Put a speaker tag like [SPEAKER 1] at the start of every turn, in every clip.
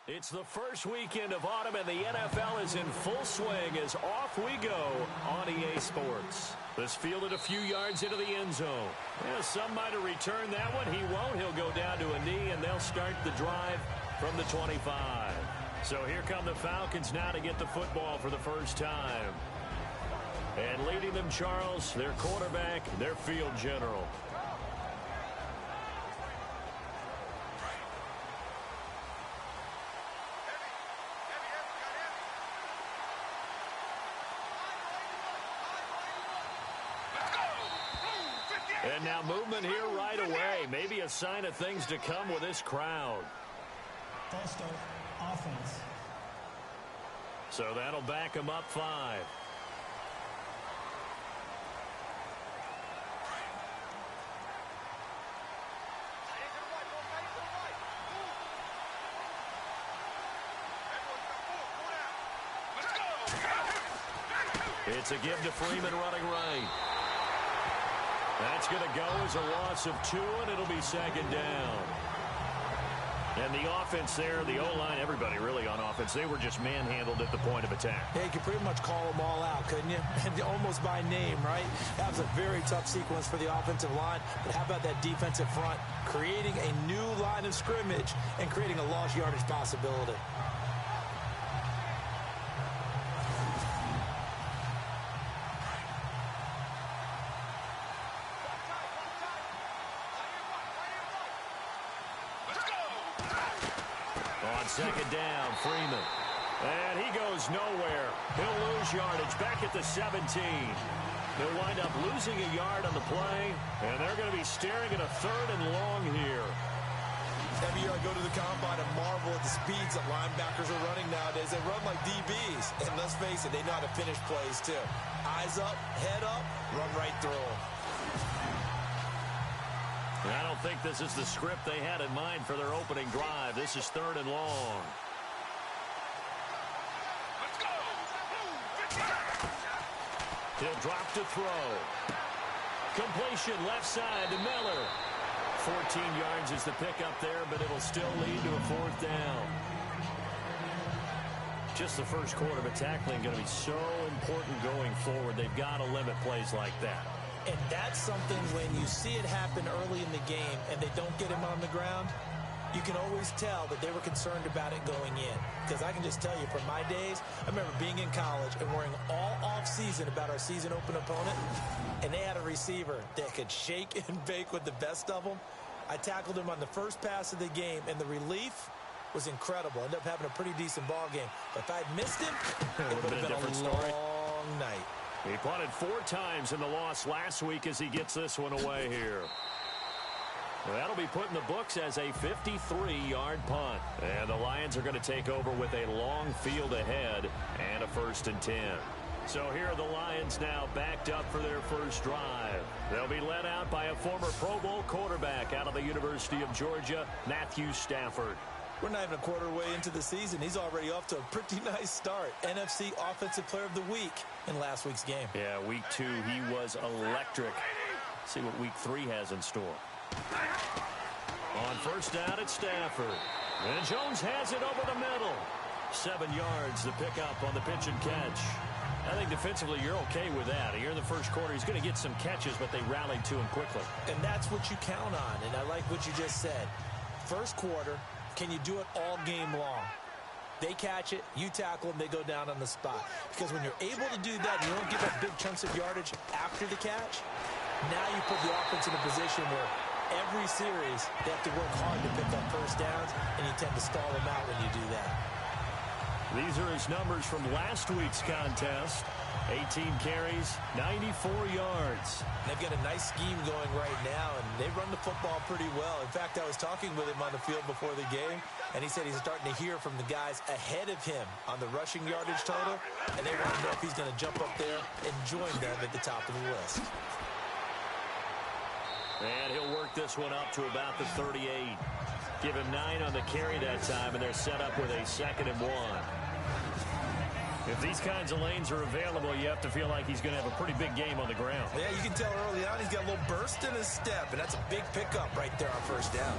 [SPEAKER 1] It's the first weekend of autumn, and the NFL is in full swing as off we go on EA Sports. This fielded a few yards into the end zone. Yeah, some might have returned that one. He won't. He'll go down to a knee, and they'll start the drive from the 25. So here come the Falcons now to get the football for the first time. And leading them, Charles, their quarterback, their field general. And now movement here right away. Maybe a sign of things to come with this crowd.
[SPEAKER 2] False start, offense.
[SPEAKER 1] So that'll back him up 5. It's a give to Freeman running right. That's going to go as a loss of 2, and it'll be second down. And the offense there, the O-line, everybody really on offense, they were just manhandled at the point of attack.
[SPEAKER 3] Yeah, you could pretty much call them all out, couldn't you? And almost by name, right? That was a very tough sequence for the offensive line. But how about that defensive front? Creating a new line of scrimmage and creating a lost yardage possibility.
[SPEAKER 1] Second down, Freeman. And he goes nowhere. He'll lose yardage back at the 17. They'll wind up losing a yard on the play, and they're going to be staring at a 3rd and long here.
[SPEAKER 4] Every year I go to the combine and marvel at the speeds that linebackers are running nowadays. They run like DBs. And let's face it, they know how to finish plays too. Eyes up, head up, run right through them.
[SPEAKER 1] I don't think this is the script they had in mind for their opening drive. This is 3rd and long.
[SPEAKER 5] Let's go.
[SPEAKER 1] He'll drop to throw. Completion left side to Miller. 14 yards is the pickup there, but it'll still lead to a 4th down. Just the first quarter, but tackling going to be so important going forward. They've got to limit plays like that.
[SPEAKER 3] And that's something when you see it happen early in the game and they don't get him on the ground, you can always tell that they were concerned about it going in. Because I can just tell you from my days, I remember being in college and worrying all off-season about our season open opponent, and they had a receiver that could shake and bake with the best of them. I tackled him on the first pass of the game, and the relief was incredible. Ended up having a pretty decent ball game. But if I'd missed him, it would have been a long night.
[SPEAKER 1] He punted 4 times in the loss last week as he gets this one away here. That'll be put in the books as a 53-yard punt. And the Lions are going to take over with a long field ahead and a 1st and 10. So here are the Lions now backed up for their first drive. They'll be led out by a former Pro Bowl quarterback out of the University of Georgia, Matthew Stafford.
[SPEAKER 3] We're not even a quarter way into the season. He's already off to a pretty nice start. NFC Offensive Player of the Week in last week's game.
[SPEAKER 1] Yeah, week 2, he was electric. See what week 3 has in store. On first down, it's Stafford. And Jones has it over the middle. 7 yards, the pickup on the pitch and catch. I think defensively you're okay with that. Here in the first quarter, he's going to get some catches, but they rallied to him quickly.
[SPEAKER 3] And that's what you count on, and I like what you just said. First quarter, can you do it all game long? They catch it, you tackle them, they go down on the spot. Because when you're able to do that, you don't give up big chunks of yardage after the catch, now you put the offense in a position where every series they have to work hard to pick up first downs, and you tend to stall them out when you do that.
[SPEAKER 1] These are his numbers from last week's contest. 18 carries, 94 yards.
[SPEAKER 3] They've got a nice scheme going right now, and they run the football pretty well. In fact, I was talking with him on the field before the game, and he said he's starting to hear from the guys ahead of him on the rushing yardage total, and they want to know if he's going to jump up there and join them at the top of the list.
[SPEAKER 1] And he'll work this one up to about the 38. Give him 9 on the carry that time, and they're set up with a 2nd and 1. If these kinds of lanes are available, you have to feel like he's going to have a pretty big game on the ground.
[SPEAKER 4] Yeah, you can tell early on he's got a little burst in his step, and that's a big pickup right there on first down.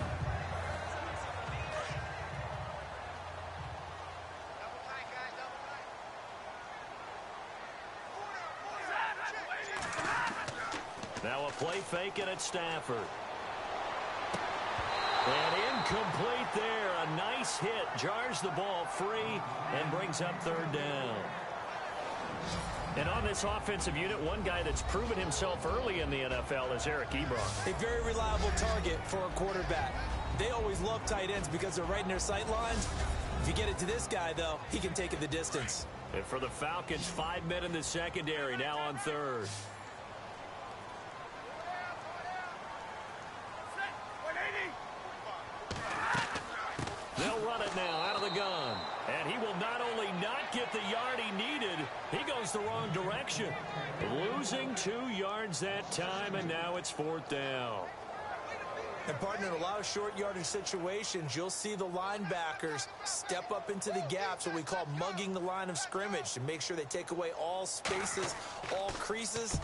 [SPEAKER 1] Now a play fake, and it's Stafford. And incomplete there. A nice hit. Jars the ball free and brings up third down. And on this offensive unit, one guy that's proven himself early in the NFL is Eric Ebron.
[SPEAKER 3] A very reliable target for a quarterback. They always love tight ends because they're right in their sight lines. If you get it to this guy, though, he can take it the distance.
[SPEAKER 1] And for the Falcons, 5 men in the secondary, now on third. They'll run it now out of the gun. And he will not only not get the yard he needed, he goes the wrong direction. Losing 2 yards that time, and now it's fourth down.
[SPEAKER 3] And, partner, in a lot of short yardage situations, you'll see the linebackers step up into the gaps, what we call mugging the line of scrimmage, to make sure they take away all spaces, all creases.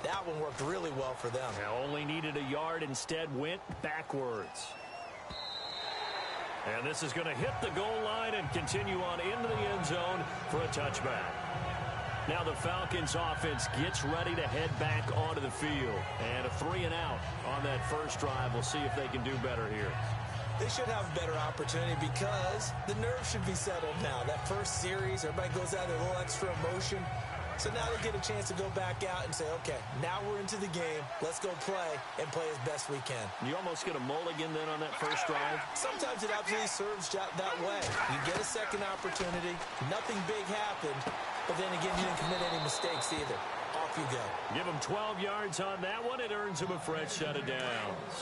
[SPEAKER 3] That one worked really well for them.
[SPEAKER 1] Now only needed a yard, instead went backwards. And this is going to hit the goal line and continue on into the end zone for a touchback. Now the Falcons offense gets ready to head back onto the field. And a 3 and out on that first drive. We'll see if they can do better here.
[SPEAKER 3] They should have a better opportunity because the nerves should be settled now. That first series, everybody goes out with a little extra emotion. So now they get a chance to go back out and say, okay, now we're into the game. Let's go play and play as best we can.
[SPEAKER 1] You almost get a mulligan then on that first drive?
[SPEAKER 3] Sometimes it absolutely serves that way. You get a second opportunity. Nothing big happened. But then again, you didn't commit any mistakes either. Off you go.
[SPEAKER 1] Give him 12 yards on that one. It earns him a fresh set of downs.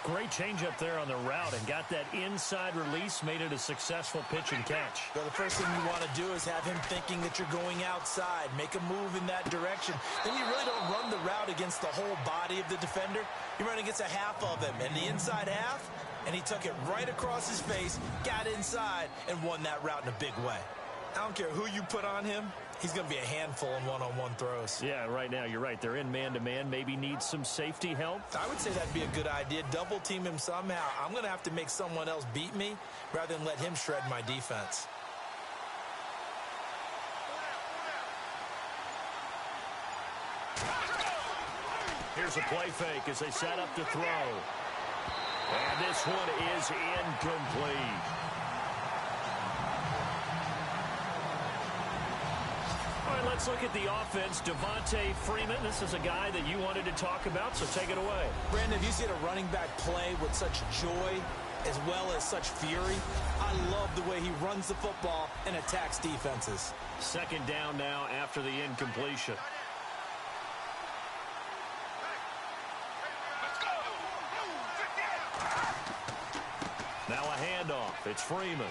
[SPEAKER 1] Great change up there on the route and got that inside release, made it a successful pitch and catch.
[SPEAKER 3] Well, the first thing you want to do is have him thinking that you're going outside, make a move in that direction. Then you really don't run the route against the whole body of the defender. You run against a half of him, and the inside half, and he took it right across his face, got inside, and won that route in a big way. I don't care who you put on him. He's going to be a handful in one-on-one throws.
[SPEAKER 1] Yeah, right now, you're right. They're in man-to-man. Maybe needs some safety help.
[SPEAKER 3] I would say that'd be a good idea. Double team him somehow. I'm going to have to make someone else beat me rather than let him shred my defense.
[SPEAKER 1] Here's a play fake as they set up to throw. And this one is incomplete. All right, let's look at the offense. Devontae Freeman, this is a guy that you wanted to talk about, so take it away.
[SPEAKER 3] Brandon, have you seen a running back play with such joy as well as such fury? I love the way he runs the football and attacks defenses.
[SPEAKER 1] Second down now after the incompletion. Now a handoff. It's Freeman.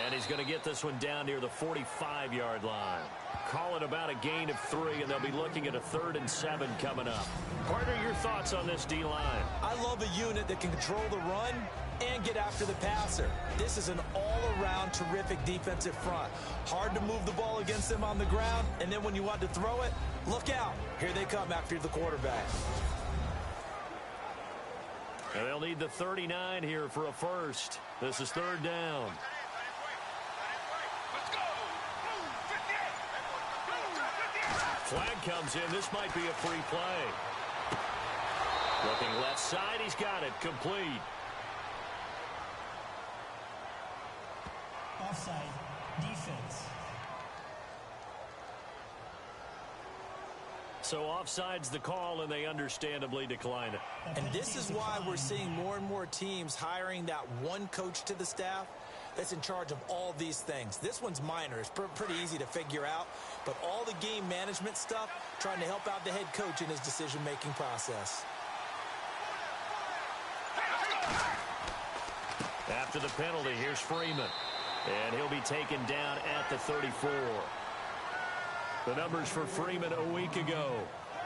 [SPEAKER 1] And he's going to get this one down near the 45-yard line. Call it about a gain of 3, and they'll be looking at a 3rd and 7 coming up. Partner, your thoughts on this D-line?
[SPEAKER 3] I love a unit that can control the run and get after the passer. This is an all-around terrific defensive front. Hard to move the ball against them on the ground, and then when you want to throw it, look out. Here they come after the quarterback.
[SPEAKER 1] And they'll need the 39 here for a first. This is 3rd down. Flag comes in. This might be a free play. Looking left side. He's got it. Complete.
[SPEAKER 2] Offside. Defense.
[SPEAKER 1] So offside's the call, and they understandably decline it.
[SPEAKER 3] And this is why we're seeing more and more teams hiring that one coach to the staff that's in charge of all these things. This one's minor. It's pretty easy to figure out. But all the game management stuff, trying to help out the head coach in his decision-making process.
[SPEAKER 1] After the penalty, here's Freeman. And he'll be taken down at the 34. The numbers for Freeman a week ago.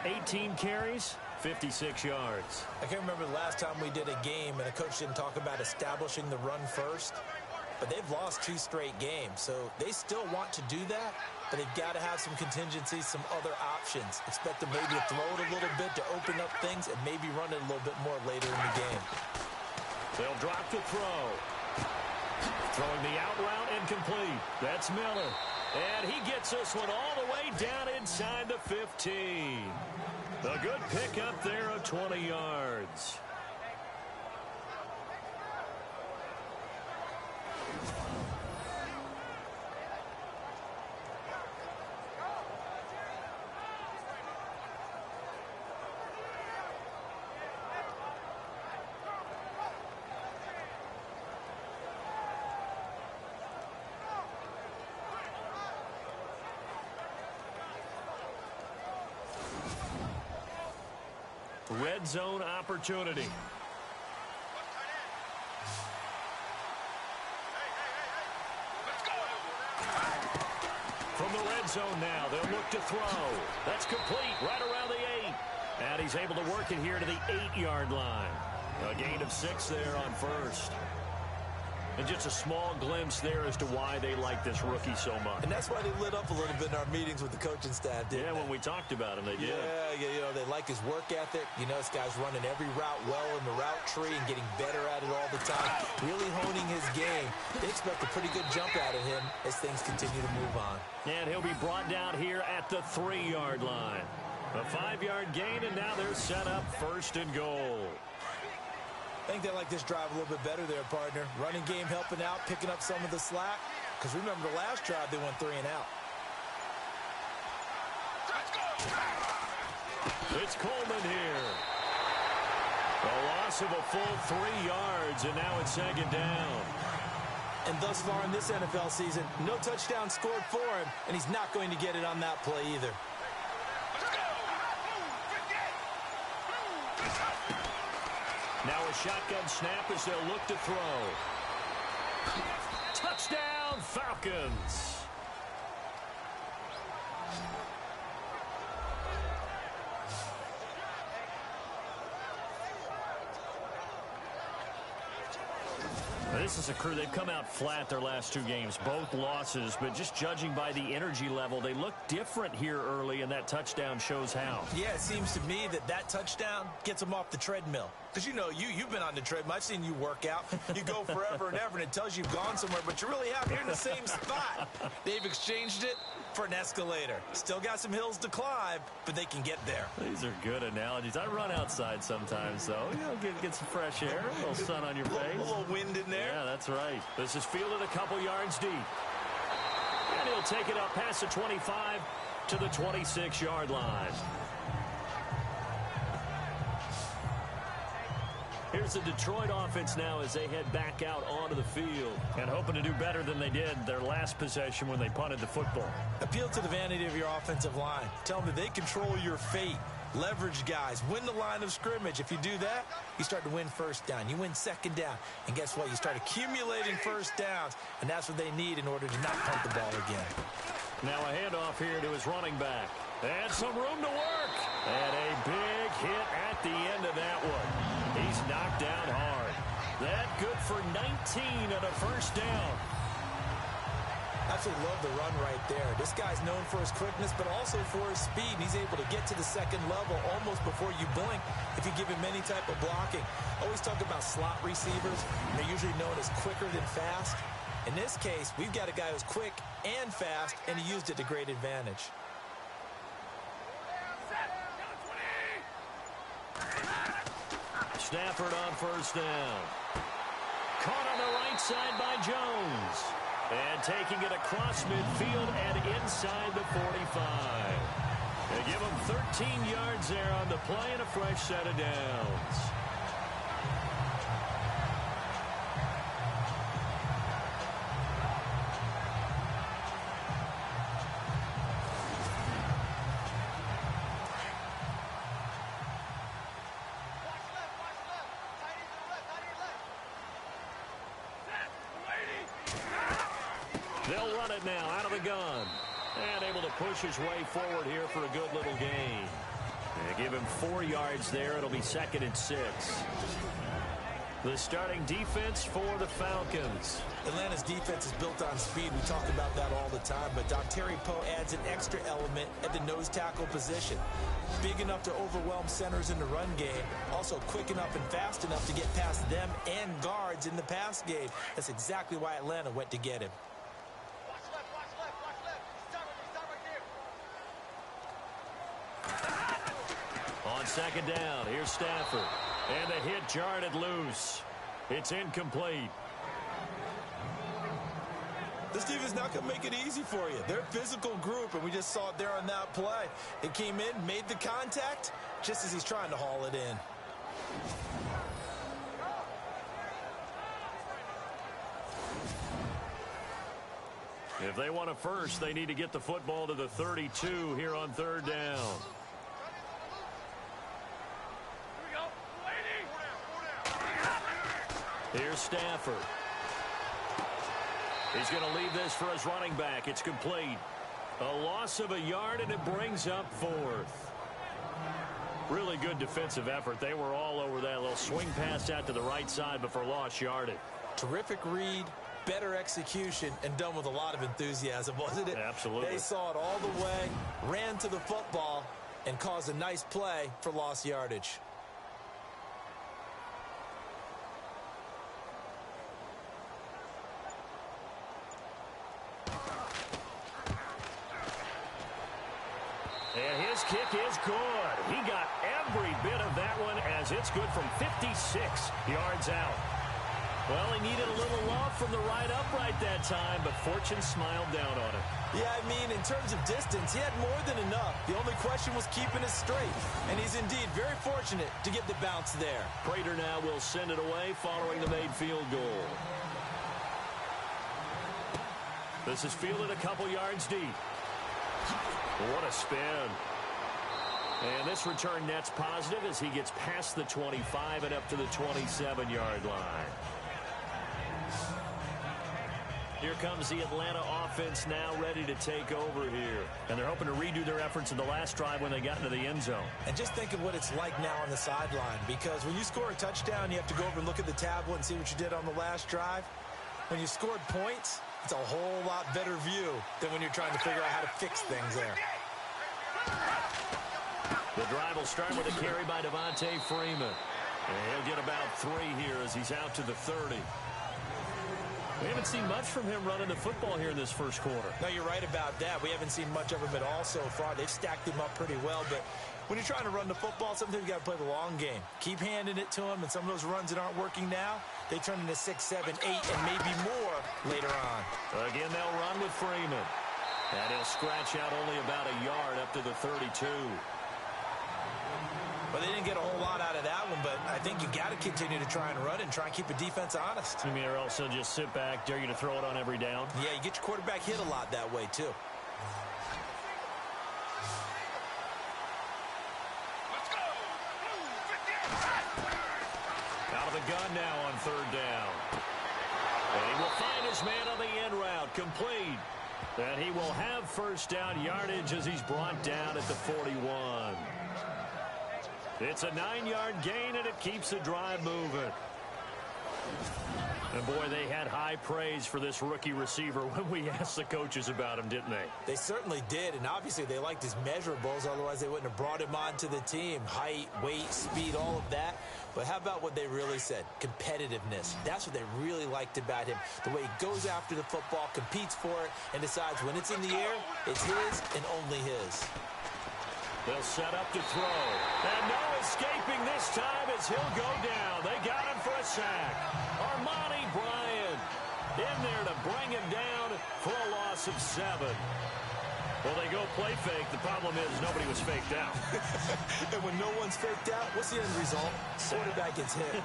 [SPEAKER 1] 18 carries, 56 yards.
[SPEAKER 3] I can't remember the last time we did a game and a coach didn't talk about establishing the run first. But they've lost 2 straight games, so they still want to do that, but they've got to have some contingencies, some other options. Expect them maybe to throw it a little bit to open up things and maybe run it a little bit more later in the game.
[SPEAKER 1] They'll drop the throw. Throwing the out route incomplete. That's Miller. And he gets this one all the way down inside the 15. A good pickup there of 20 yards. Red zone opportunity. From the red zone now, they'll look to throw. That's complete right around the 8. And he's able to work it here to the 8-yard line. A gain of 6 there on first. And just a small glimpse there as to why they like this rookie so much.
[SPEAKER 3] And that's why they lit up a little bit in our meetings with the coaching staff, didn't they?
[SPEAKER 1] When we talked about him, they did.
[SPEAKER 3] Yeah, you know, they like his work ethic. You know, this guy's running every route well in the route tree and getting better at it all the time. Really honing his game. They expect a pretty good jump out of him as things continue to move on.
[SPEAKER 1] And he'll be brought down here at the 3-yard line. A 5-yard gain, and now they're set up 1st and goal.
[SPEAKER 3] I think they like this drive a little bit better there, partner. Running game helping out, picking up some of the slack. Because remember the last drive, they went 3 and out.
[SPEAKER 1] It's Coleman here. A loss of a full 3 yards, and now it's 2nd down.
[SPEAKER 3] And thus far in this NFL season, no touchdown scored for him, and he's not going to get it on that play either.
[SPEAKER 1] Now a shotgun snap as they'll look to throw. Touchdown, Falcons. This is a crew. They've come out flat their last 2 games, both losses, but just judging by the energy level, they look different here early, and that touchdown shows how.
[SPEAKER 3] Yeah, it seems to me that touchdown gets them off the treadmill. Because, you know, you've been on the treadmill. I've seen you work out. You go forever and ever, and it tells you you've gone somewhere, but you really haven't. You're in the same spot. They've exchanged it for an escalator. Still got some hills to climb, but they can get there.
[SPEAKER 1] These are good analogies. I run outside sometimes, though. You know, get some fresh air, a little sun on your face.
[SPEAKER 3] A little wind in there.
[SPEAKER 1] Yeah, that's right. This is fielded a couple yards deep. And he'll take it up past the 25 to the 26-yard line. Here's the Detroit offense now as they head back out onto the field and hoping to do better than they did their last possession when they punted the football.
[SPEAKER 3] Appeal to the vanity of your offensive line. Tell them that they control your fate. Leverage guys. Win the line of scrimmage. If you do that, you start to win 1st down. You win 2nd down. And guess what? You start accumulating 1st downs. And that's what they need in order to not punt the ball again.
[SPEAKER 1] Now a handoff here to his running back. And some room to work. And a big hit at the end of that one. He's knocked down hard. That good for 19 and a 1st down.
[SPEAKER 3] Absolutely love the run right there. This guy's known for his quickness, but also for his speed. And he's able to get to the 2nd level almost before you blink if you give him any type of blocking. Always talk about slot receivers. They're usually known as quicker than fast. In this case, we've got a guy who's quick and fast, and he used it to great advantage.
[SPEAKER 1] Stafford on 1st down. Caught on the right side by Jones. And taking it across midfield and inside the 45. They give him 13 yards there on the play and a fresh set of downs. They'll run it now out of the gun. And able to push his way forward here for a good little gain. They give him 4 yards there. It'll be 2nd and 6. The starting defense for the Falcons.
[SPEAKER 3] Atlanta's defense is built on speed. We talk about that all the time. But Dontari Poe adds an extra element at the nose tackle position. Big enough to overwhelm centers in the run game. Also quick enough and fast enough to get past them and guards in the pass game. That's exactly why Atlanta went to get him.
[SPEAKER 1] second down. Here's Stafford. And the hit jarred loose. It's incomplete.
[SPEAKER 4] This defense is not going to make it easy for you. They're a physical group, and we just saw it there on that play. It came in, made the contact, just as he's trying to haul it in.
[SPEAKER 1] If they want a first, they need to get the football to the 32 here on third down. Here's Stafford. He's going to leave this for his running back. It's complete. A loss of a yard, and it brings up fourth. Really good defensive effort. They were all over that little swing pass out to the right side, but for lost yardage.
[SPEAKER 3] Terrific read, better execution, and done with a lot of enthusiasm, wasn't it?
[SPEAKER 1] Absolutely.
[SPEAKER 3] They saw it all the way, ran to the football, and caused a nice play for lost yardage.
[SPEAKER 1] And his kick is good. He got every bit of that one as it's good from 56 yards out. Well, he needed a little love from the right upright that time, but fortune smiled down on him.
[SPEAKER 3] Yeah, I mean, in terms of distance, he had more than enough. The only question was keeping it straight. And he's indeed very fortunate to get the bounce there.
[SPEAKER 1] Prater now will send it away following the made field goal. This is fielded a couple yards deep. What a spin. And this return net's positive as he gets past the 25 and up to the 27-yard line. Here comes the Atlanta offense now ready to take over here. And they're hoping to redo their efforts in the last drive when they got into the end zone.
[SPEAKER 3] And just think of what it's like now on the sideline, because when you score a touchdown, you have to go over and look at the tablet and see what you did on the last drive. When you scored points, it's a whole lot better view than when you're trying to figure out how to fix things there.
[SPEAKER 1] The drive will start with a carry by Devontae Freeman. And he'll get about 3 here as he's out to the 30. We haven't seen much from him running the football here in this first quarter.
[SPEAKER 3] No, you're right about that. We haven't seen much of him at all so far. They've stacked him up pretty well, but when you're trying to run the football, sometimes you got to play the long game. Keep handing it to him, and some of those runs that aren't working now, they turn into 6, 7, 8, and maybe more later on.
[SPEAKER 1] Again, they'll run with Freeman. And he'll scratch out only about a yard up to the 32.
[SPEAKER 3] Well, they didn't get a whole lot out of that one, but I think you got to continue to try and run and try and keep a defense honest.
[SPEAKER 1] You mean, or else they'll just sit back, dare you to throw it on every down?
[SPEAKER 3] Yeah, you get your quarterback hit a lot that way, too.
[SPEAKER 2] Let's go!
[SPEAKER 1] Out of the gun now on third down. And he will find his man on the end route, complete. And he will have first down yardage as he's brought down at the 41. It's a 9-yard gain, and it keeps the drive moving. And, boy, they had high praise for this rookie receiver when we asked the coaches about him, didn't they?
[SPEAKER 3] They certainly did, and obviously they liked his measurables. Otherwise, they wouldn't have brought him onto the team. Height, weight, speed, all of that. But how about what they really said? Competitiveness. That's what they really liked about him. The way he goes after the football, competes for it, and decides when it's in the air, it's his and only his.
[SPEAKER 1] They'll set up to throw. And no escaping this time as he'll go down. They got him for a sack. Armani Bryant in there to bring him down for a loss of 7. Well, they go play fake. The problem is nobody was faked out.
[SPEAKER 3] And when no one's faked out, what's the end result? Quarterback gets hit.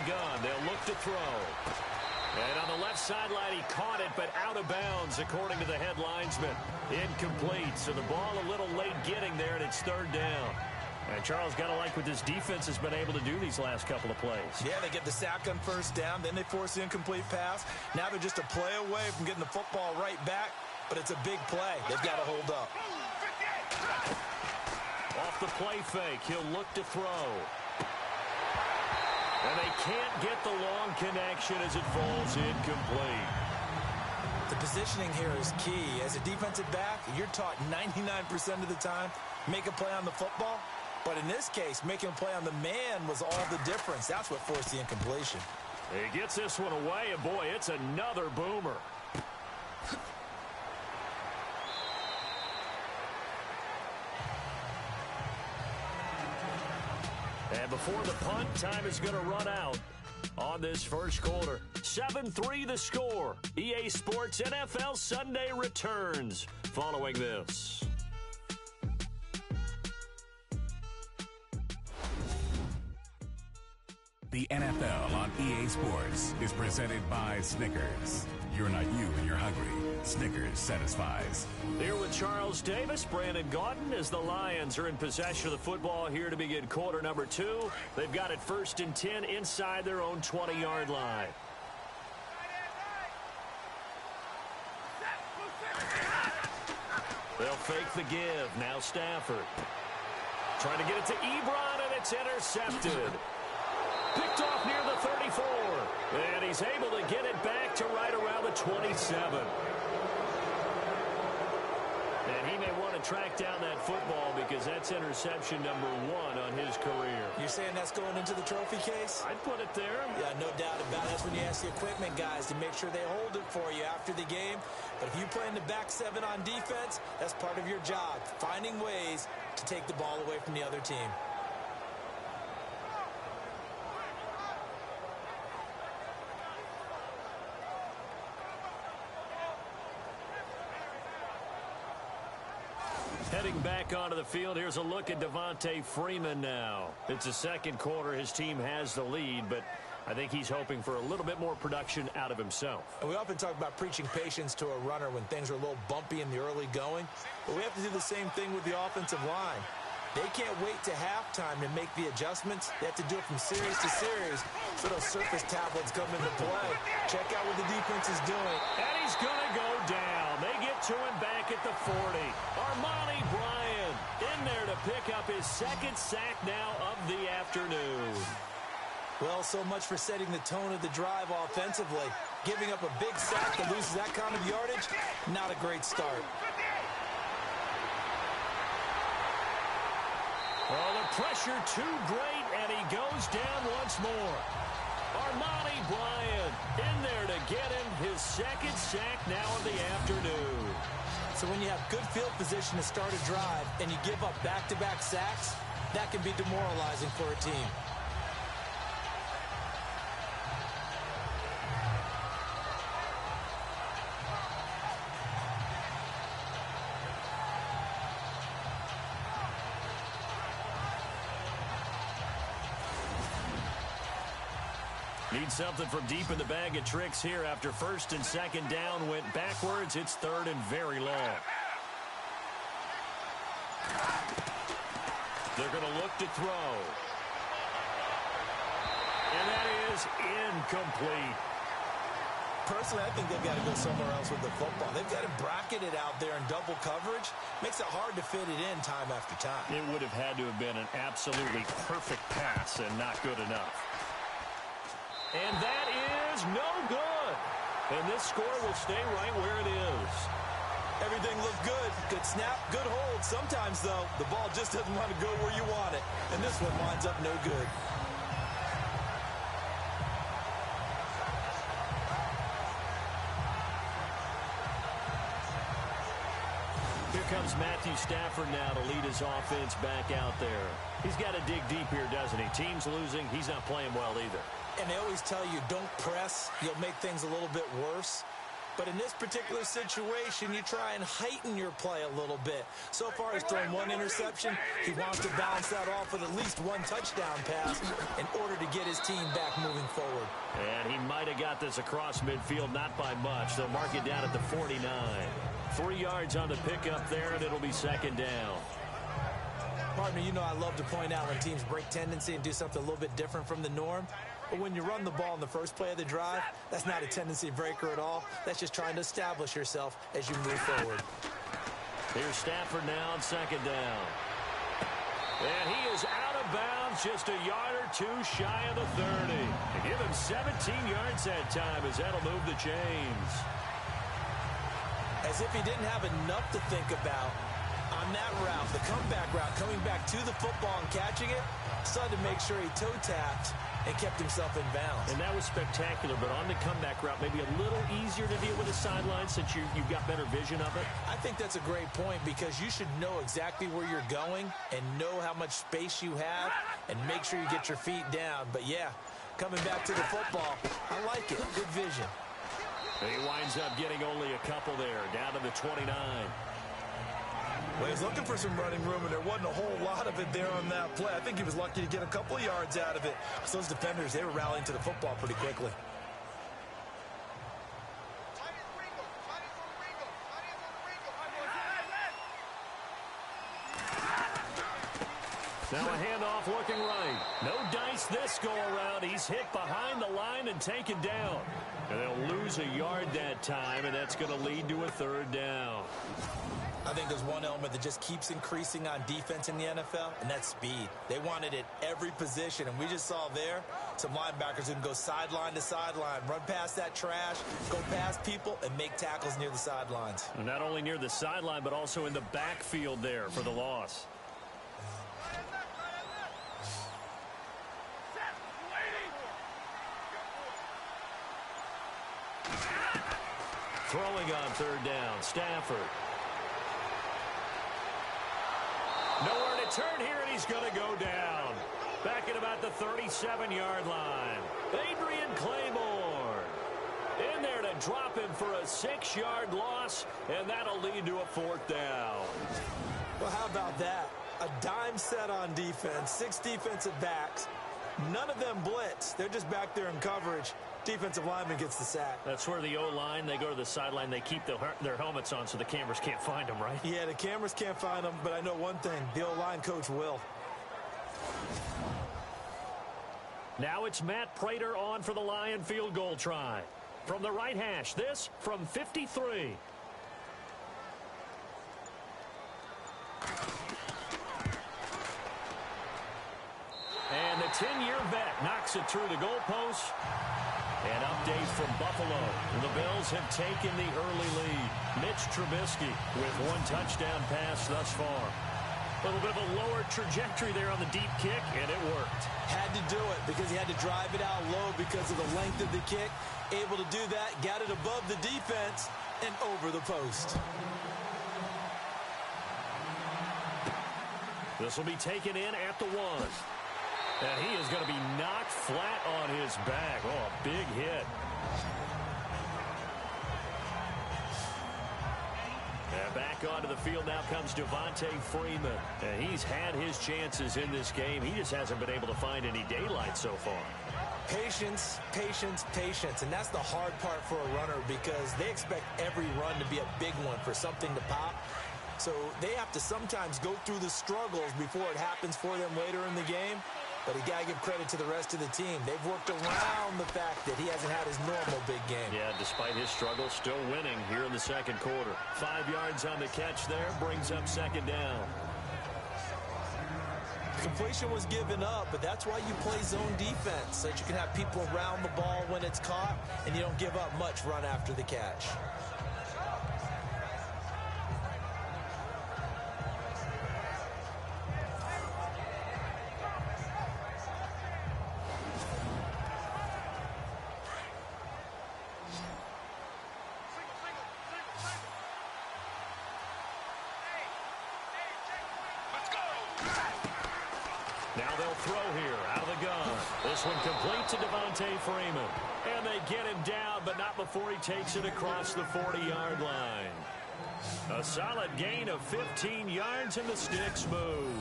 [SPEAKER 1] Gun. They'll look to throw. And on the left sideline, he caught it, but out of bounds, according to the head linesman. Incomplete. So the ball a little late getting there, and it's third down. And Charles, got to like what this defense has been able to do these last couple of plays.
[SPEAKER 3] Yeah, they get the sack on first down, then they force the incomplete pass. Now they're just a play away from getting the football right back, but it's a big play. They've got to hold up.
[SPEAKER 1] Off the play fake, he'll look to throw. And they can't get the long connection as it falls incomplete.
[SPEAKER 3] Positioning here is key. As a defensive back, you're taught 99% of the time, make a play on the football. But in this case, making a play on the man was all the difference. That's what forced the incompletion.
[SPEAKER 1] He gets this one away, and boy, it's another boomer. And before the punt, time is going to run out on this first quarter. 7-3 the score. EA Sports NFL Sunday returns following this.
[SPEAKER 5] The NFL on EA Sports is presented by Snickers. You're not you when you're hungry. Snickers satisfies.
[SPEAKER 1] Here with Charles Davis, Brandon Gaudin, as the Lions are in possession of the football here to begin quarter number 2. They've got it 1st and 10 inside their own 20-yard line. They'll fake the give. Now Stafford. Trying to get it to Ebron, and it's intercepted. Picked off near the 34. And he's able to get it back to right around the 27. And he may want to track down that football because that's interception number 1 on his career.
[SPEAKER 3] You're saying that's going into the trophy case?
[SPEAKER 1] I'd put it there.
[SPEAKER 3] Yeah, no doubt about it. That's when you ask the equipment guys to make sure they hold it for you after the game. But if you play in the back 7 on defense, that's part of your job, finding ways to take the ball away from the other team.
[SPEAKER 1] Heading back onto the field, here's a look at Devontae Freeman now. It's the second quarter. His team has the lead, but I think he's hoping for a little bit more production out of himself.
[SPEAKER 3] And we often talk about preaching patience to a runner when things are a little bumpy in the early going, but we have to do the same thing with the offensive line. They can't wait to halftime to make the adjustments. They have to do it from series to series, so those surface tablets come into play. Check out what the defense is doing.
[SPEAKER 1] And he's going to go down. They get to him back at the 40. Armani Bryant in there to pick up his second sack now of the afternoon.
[SPEAKER 3] Well, so much for setting the tone of the drive offensively. Giving up a big sack that loses that kind of yardage, not a great start.
[SPEAKER 1] Well, the pressure too great, and he goes down once more. Armani Bryant in there to get him his second sack now of the afternoon.
[SPEAKER 3] So when you have good field position to start a drive and you give up back-to-back sacks, that can be demoralizing for a team.
[SPEAKER 1] Need something from deep in the bag of tricks here after 1st and 2nd down went backwards. It's 3rd and very long. They're going to look to throw. And that is incomplete.
[SPEAKER 3] Personally, I think they've got to go somewhere else with the football. They've got to bracket it out there in double coverage. Makes it hard to fit it in time after time.
[SPEAKER 1] It would have had to have been an absolutely perfect pass and not good enough. And that is no good. And this score will stay right where it is.
[SPEAKER 3] Everything looked good. Good snap, good hold. Sometimes, though, the ball just doesn't want to go where you want it. And this one winds up no good.
[SPEAKER 1] Here comes Matthew Stafford now to lead his offense back out there. He's got to dig deep here, doesn't he? Team's losing. He's not playing well either.
[SPEAKER 3] And they always tell you, don't press. You'll make things a little bit worse. But in this particular situation, you try and heighten your play a little bit. So far, he's thrown 1 interception. He wants to balance that off with at least 1 touchdown pass in order to get his team back moving forward. And
[SPEAKER 1] he might have got this across midfield, not by much. They'll mark it down at the 49. 3 yards on the pickup there, and it'll be 2nd down.
[SPEAKER 3] Partner, you know I love to point out when teams break tendency and do something a little bit different from the norm. But when you run the ball in the first play of the drive, that's not a tendency breaker at all. That's just trying to establish yourself as you move forward.
[SPEAKER 1] Here's Stafford now on 2nd down. And he is out of bounds, just a yard or 2 shy of the 30. To give him 17 yards that time as that'll move the chains.
[SPEAKER 3] As if he didn't have enough to think about on that route, the comeback route, coming back to the football and catching it, decided to make sure he toe-tapped and kept himself in bounds.
[SPEAKER 1] And that was spectacular, but on the comeback route, maybe a little easier to deal with the sideline since you've got better vision of it.
[SPEAKER 3] I think that's a great point because you should know exactly where you're going and know how much space you have and make sure you get your feet down. But, yeah, coming back to the football, I like it. Good vision.
[SPEAKER 1] He winds up getting only a couple there, down to the 29.
[SPEAKER 4] Well, he was looking for some running room, and there wasn't a whole lot of it there on that play. I think he was lucky to get a couple of yards out of it. So those defenders, they were rallying to the football pretty quickly.
[SPEAKER 1] Now a handoff looking right. No dice this go-around. He's hit behind the line and taken down. And they'll lose a yard that time, and that's going to lead to a third down.
[SPEAKER 3] I think there's one element that just keeps increasing on defense in the NFL, and that's speed. They want it at every position, and we just saw there some linebackers who can go sideline to sideline, run past that trash, go past people, and make tackles near the sidelines.
[SPEAKER 1] And not only near the sideline, but also in the backfield there for the loss. Throwing on third down, Stafford. Nowhere to turn here, and he's going to go down. Back at about the 37-yard line. Adrian Claymore in there to drop him for a 6-yard loss, and that'll lead to a fourth down.
[SPEAKER 3] Well, how about that? A dime set on defense, 6 defensive backs. None of them blitz. They're just back there in coverage. Defensive lineman gets the sack.
[SPEAKER 1] That's where the O-line, they go to the sideline, they keep their helmets on so the cameras can't find them, right?
[SPEAKER 3] Yeah, the cameras can't find them, but I know one thing. The O-line coach will.
[SPEAKER 1] Now it's Matt Prater on for the Lion field goal try. From the right hash, this from 53. And the 10-year vet knocks it through the goalpost. An update from Buffalo. The Bills have taken the early lead. Mitch Trubisky with 1 touchdown pass thus far. A little bit of a lower trajectory there on the deep kick, and it worked.
[SPEAKER 3] Had to do it because he had to drive it out low because of the length of the kick. Able to do that, got it above the defense and over the post.
[SPEAKER 1] This will be taken in at the 1. And he is going to be knocked flat on his back. Oh, a big hit. And back onto the field now comes Devontae Freeman. And he's had his chances in this game. He just hasn't been able to find any daylight so far.
[SPEAKER 3] Patience, patience, patience. And that's the hard part for a runner because they expect every run to be a big one for something to pop. So they have to sometimes go through the struggles before it happens for them later in the game. But you got to give credit to the rest of the team. They've worked around the fact that he hasn't had his normal big game.
[SPEAKER 1] Yeah, despite his struggles, still winning here in the second quarter. 5 yards on the catch there, brings up second down.
[SPEAKER 3] Completion was given up, but that's why you play zone defense, so that you can have people around the ball when it's caught, and you don't give up much run after the catch.
[SPEAKER 1] Now they'll throw here out of the gun. This one complete to Devontae Freeman. And they get him down, but not before he takes it across the 40-yard line. A solid gain of 15 yards, and the sticks move.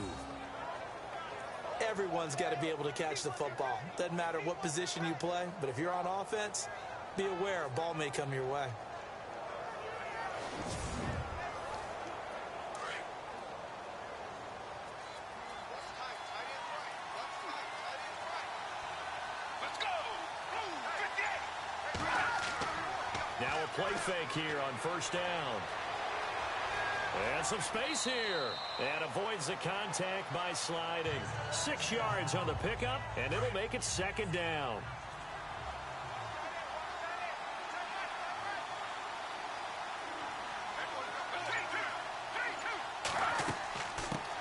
[SPEAKER 3] Everyone's got to be able to catch the football. Doesn't matter what position you play, but if you're on offense, be aware a ball may come your way.
[SPEAKER 1] Now a play fake here on first down. And some space here. And avoids the contact by sliding. 6 yards on the pickup, and it'll make it second down.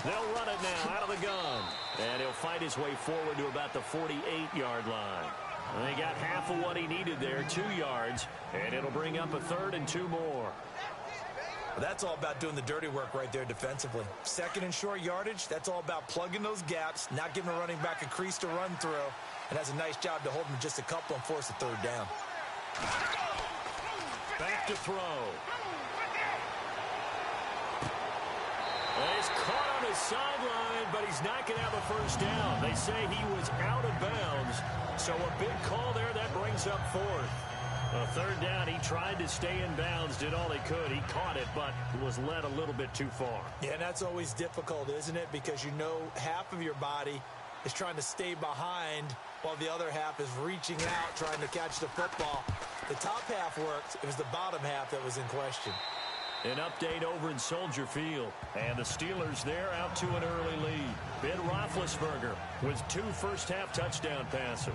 [SPEAKER 1] They'll run it now out of the gun. And he'll fight his way forward to about the 48-yard line. And they got half of what he needed there, 2 yards. And it'll bring up a 3rd and 2 more.
[SPEAKER 3] That's all about doing the dirty work right there defensively. 2nd and short yardage, that's all about plugging those gaps, not giving a running back a crease to run through, and has a nice job to hold him just a couple and force a 3rd down.
[SPEAKER 1] Back to throw. And he's caught on his sideline, but he's not going to have a 1st down. They say he was out of bounds, so a big call there that brings up 4th. A 3rd down, he tried to stay in bounds, did all he could. He caught it, but was led a little bit too far.
[SPEAKER 3] Yeah, and that's always difficult, isn't it? Because you know half of your body is trying to stay behind while the other half is reaching out, trying to catch the football. The top half worked. It was the bottom half that was in question.
[SPEAKER 1] An update over in Soldier Field. And the Steelers there out to an early lead. Ben Roethlisberger with 2 first-half touchdown passes.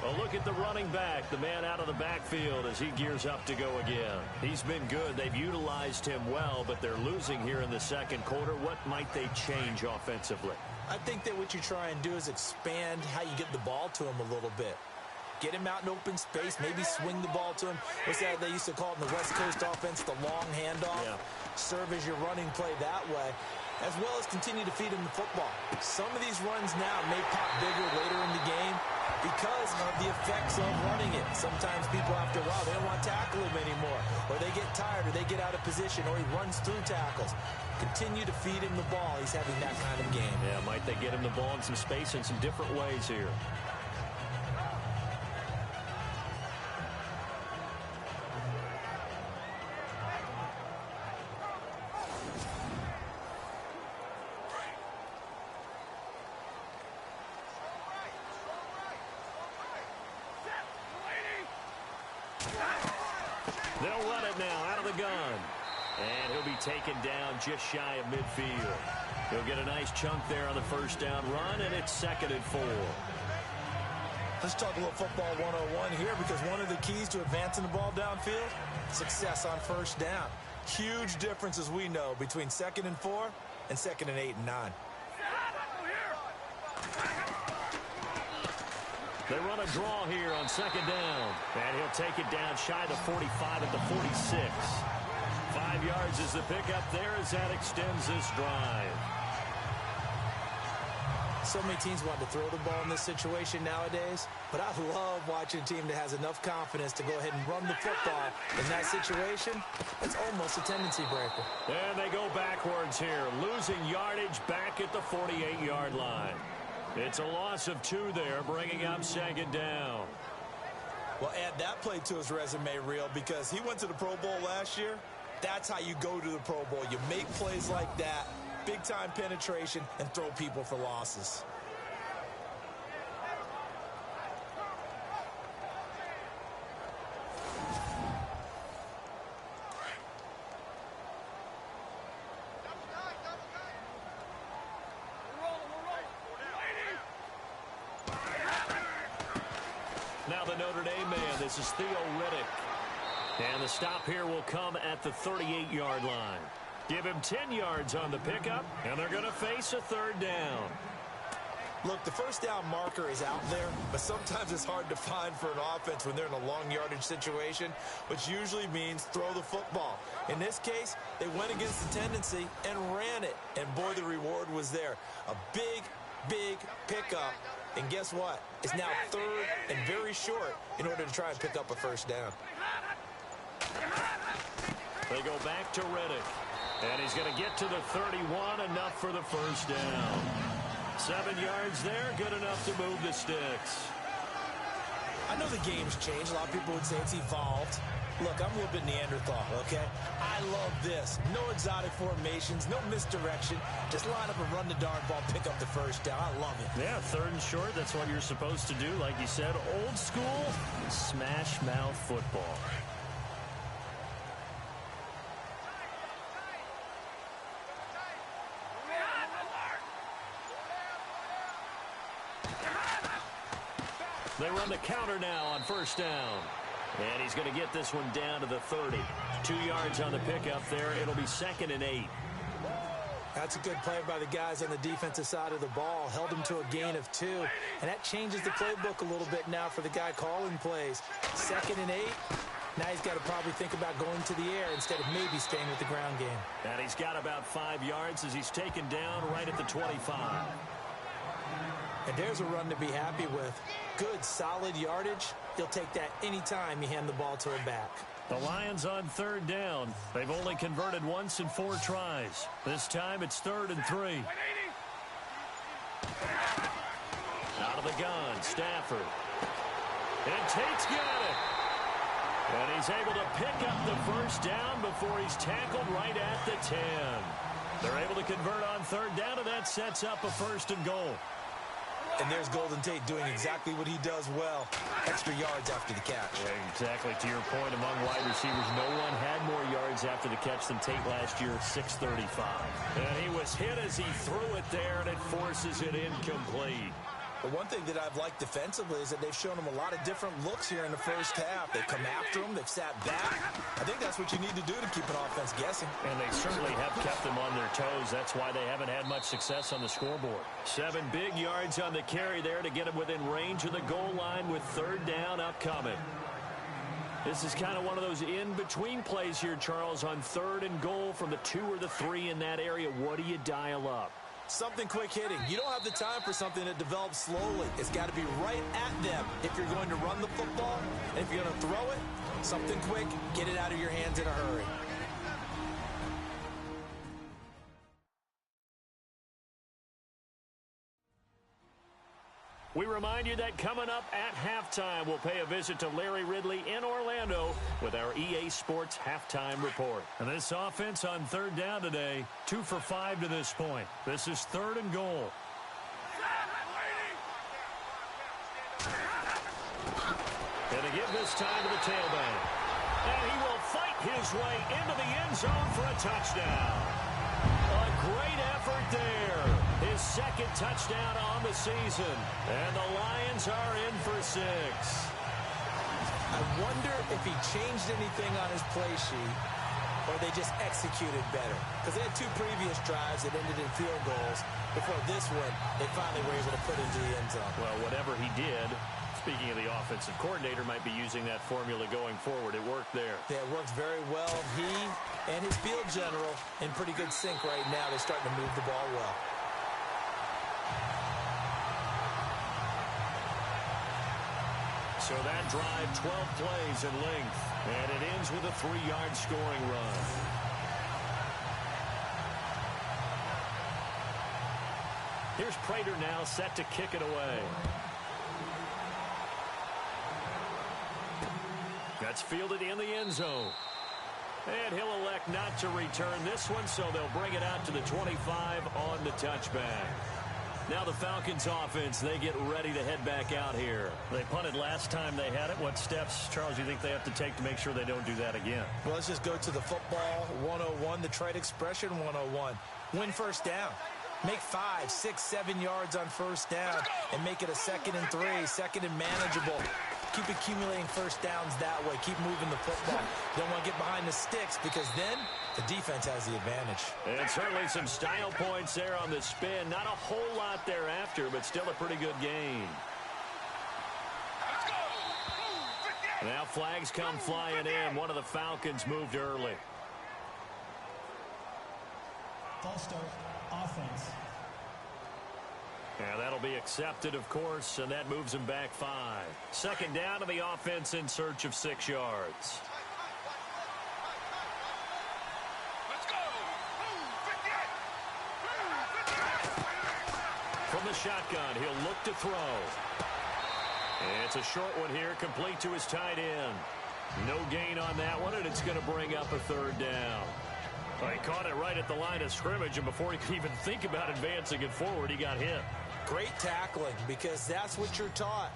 [SPEAKER 1] A look at the running back, the man out of the backfield as he gears up to go again. He's been good. They've utilized him well, but they're losing here in the 2nd quarter. What might they change offensively?
[SPEAKER 3] I think that what you try and do is expand how you get the ball to him a little bit. Get him out in open space, maybe swing the ball to him. What's that they used to call it in the West Coast offense, the long handoff? Yeah. Serve as your running play that way, as well as continue to feed him the football. Some of these runs now may pop bigger later in the game because of the effects of running it. Sometimes people, after a while, they don't want to tackle him anymore, or they get tired, or they get out of position, or he runs through tackles. Continue to feed him the ball. He's having that kind of game.
[SPEAKER 1] Yeah, might they get him the ball in some space in some different ways here. They'll run it now out of the gun. And he'll be taken down just shy of midfield. He'll get a nice chunk there on the 1st down run, and it's 2nd and 4.
[SPEAKER 3] Let's talk a little football 101 here, because one of the keys to advancing the ball downfield, success on 1st down. Huge difference, as we know, between 2nd and 4 and 2nd and 8 and 9.
[SPEAKER 1] They run a draw here on 2nd down. And he'll take it down shy of 45 at the 46. 5 yards is the pickup there as that extends this drive.
[SPEAKER 3] So many teams want to throw the ball in this situation nowadays, but I love watching a team that has enough confidence to go ahead and run the football in that situation. It's almost a tendency breaker.
[SPEAKER 1] And they go backwards here, losing yardage back at the 48-yard line. It's a loss of 2 there, bringing up 2nd down.
[SPEAKER 3] Well, add that play to his resume reel, because he went to the Pro Bowl last year. That's how you go to the Pro Bowl. You make plays like that, big-time penetration, and throw people for losses.
[SPEAKER 1] Now the Notre Dame man, this is Theo Riddick. And the stop here will come at the 38-yard line. Give him 10 yards on the pickup, and they're going to face a 3rd down.
[SPEAKER 3] Look, the 1st down marker is out there, but sometimes it's hard to find for an offense when they're in a long yardage situation, which usually means throw the football. In this case, they went against the tendency and ran it, and boy, the reward was there. A big, big pickup, and guess what? It's now 3rd and very short in order to try and pick up a 1st down.
[SPEAKER 1] They go back to Riddick, and he's going to get to the 31, enough for the 1st down. 7 yards there, good enough to move the sticks.
[SPEAKER 3] I know the game's changed. A lot of people would say it's evolved. Look, I'm a little bit Neanderthal, okay? I love this. No exotic formations, no misdirection. Just line up and run the darn ball, pick up the 1st down. I love it.
[SPEAKER 1] Yeah, 3rd and short, that's what you're supposed to do. Like you said, old school, smash mouth football. They run the counter now on 1st down. And he's going to get this one down to the 30. 2 yards on the pickup there. It'll be 2nd and 8.
[SPEAKER 3] That's a good play by the guys on the defensive side of the ball. Held him to a gain of 2. And that changes the playbook a little bit now for the guy calling plays. 2nd and 8. Now he's got to probably think about going to the air instead of maybe staying with the ground game.
[SPEAKER 1] And he's got about 5 yards as he's taken down right at the 25.
[SPEAKER 3] And there's a run to be happy with. Good, solid yardage. He'll take that anytime you hand the ball to him back.
[SPEAKER 1] The Lions on 3rd down. They've only converted once in 4 tries. This time it's 3rd and 3. Out of the gun, Stafford. And Tate's got it. And he's able to pick up the 1st down before he's tackled right at the 10. They're able to convert on 3rd down, and that sets up a 1st and goal.
[SPEAKER 3] And there's Golden Tate doing exactly what he does well. Extra yards after the catch.
[SPEAKER 1] Yeah, exactly. To your point, among wide receivers, no one had more yards after the catch than Tate last year, 635. And he was hit as he threw it there, and it forces it incomplete.
[SPEAKER 3] But one thing that I've liked defensively is that they've shown him a lot of different looks here in the first half. They've come after him. They've sat back. I think that's what you need to do to keep an offense guessing.
[SPEAKER 1] And they certainly have kept them on their toes. That's why they haven't had much success on the scoreboard. 7 big yards on the carry there to get them within range of the goal line with 3rd down upcoming. This is kind of one of those in-between plays here, Charles, on 3rd and goal from the 2 or the 3 in that area. What do you dial up?
[SPEAKER 3] Something quick hitting. You don't have the time for something that develops slowly. It's got to be right at them if you're going to run the football. And if you're going to throw it, something quick, get it out of your hands in a hurry.
[SPEAKER 1] We remind you that coming up at halftime, we'll pay a visit to Larry Ridley in Orlando with our EA Sports Halftime Report. And this offense on 3rd down today, 2 for 5 to this point. This is 3rd and goal. And to give this time to the tailback. And he will fight his way into the end zone for a touchdown. A great effort there. His 2nd touchdown on the season. And the Lions are in for 6.
[SPEAKER 3] I wonder if he changed anything on his play sheet or they just executed better. Because they had 2 previous drives that ended in field goals. Before this one, they finally were able to put into the end zone.
[SPEAKER 1] Well, whatever he did, speaking of the offensive coordinator, might be using that formula going forward. It worked there.
[SPEAKER 3] Yeah, it worked very well. He and his field general in pretty good sync right now. They're starting to move the ball well.
[SPEAKER 1] So that drive, 12 plays in length, and it ends with a 3-yard scoring run. Here's Prater now set to kick it away. That's fielded in the end zone. And he'll elect not to return this one, so they'll bring it out to the 25 on the touchback. Now the Falcons offense, they get ready to head back out here. They punted last time they had it. What steps, Charles, do you think they have to take to make sure they don't do that again?
[SPEAKER 3] Well, let's just go to the football 101, the trade expression 101. Win 1st down. Make 5, 6, 7 yards on 1st down and make it a 2nd and 3, 2nd and manageable. Keep accumulating 1st downs that way. Keep moving the football. Don't want to get behind the sticks because then the defense has the advantage. And
[SPEAKER 1] certainly some style points there on the spin. Not a whole lot thereafter, but still a pretty good gain. Now flags come flying in. One of the Falcons moved early.
[SPEAKER 2] False start, offense.
[SPEAKER 1] Yeah, that'll be accepted, of course, and that moves him back 5. 2nd down to the offense in search of 6 yards.
[SPEAKER 6] Let's go!
[SPEAKER 1] From the shotgun, he'll look to throw. It's a short one here, complete to his tight end. No gain on that one, and it's going to bring up a 3rd down. Well, he caught it right at the line of scrimmage, and before he could even think about advancing it forward, he got hit.
[SPEAKER 3] Great tackling, because that's what you're taught.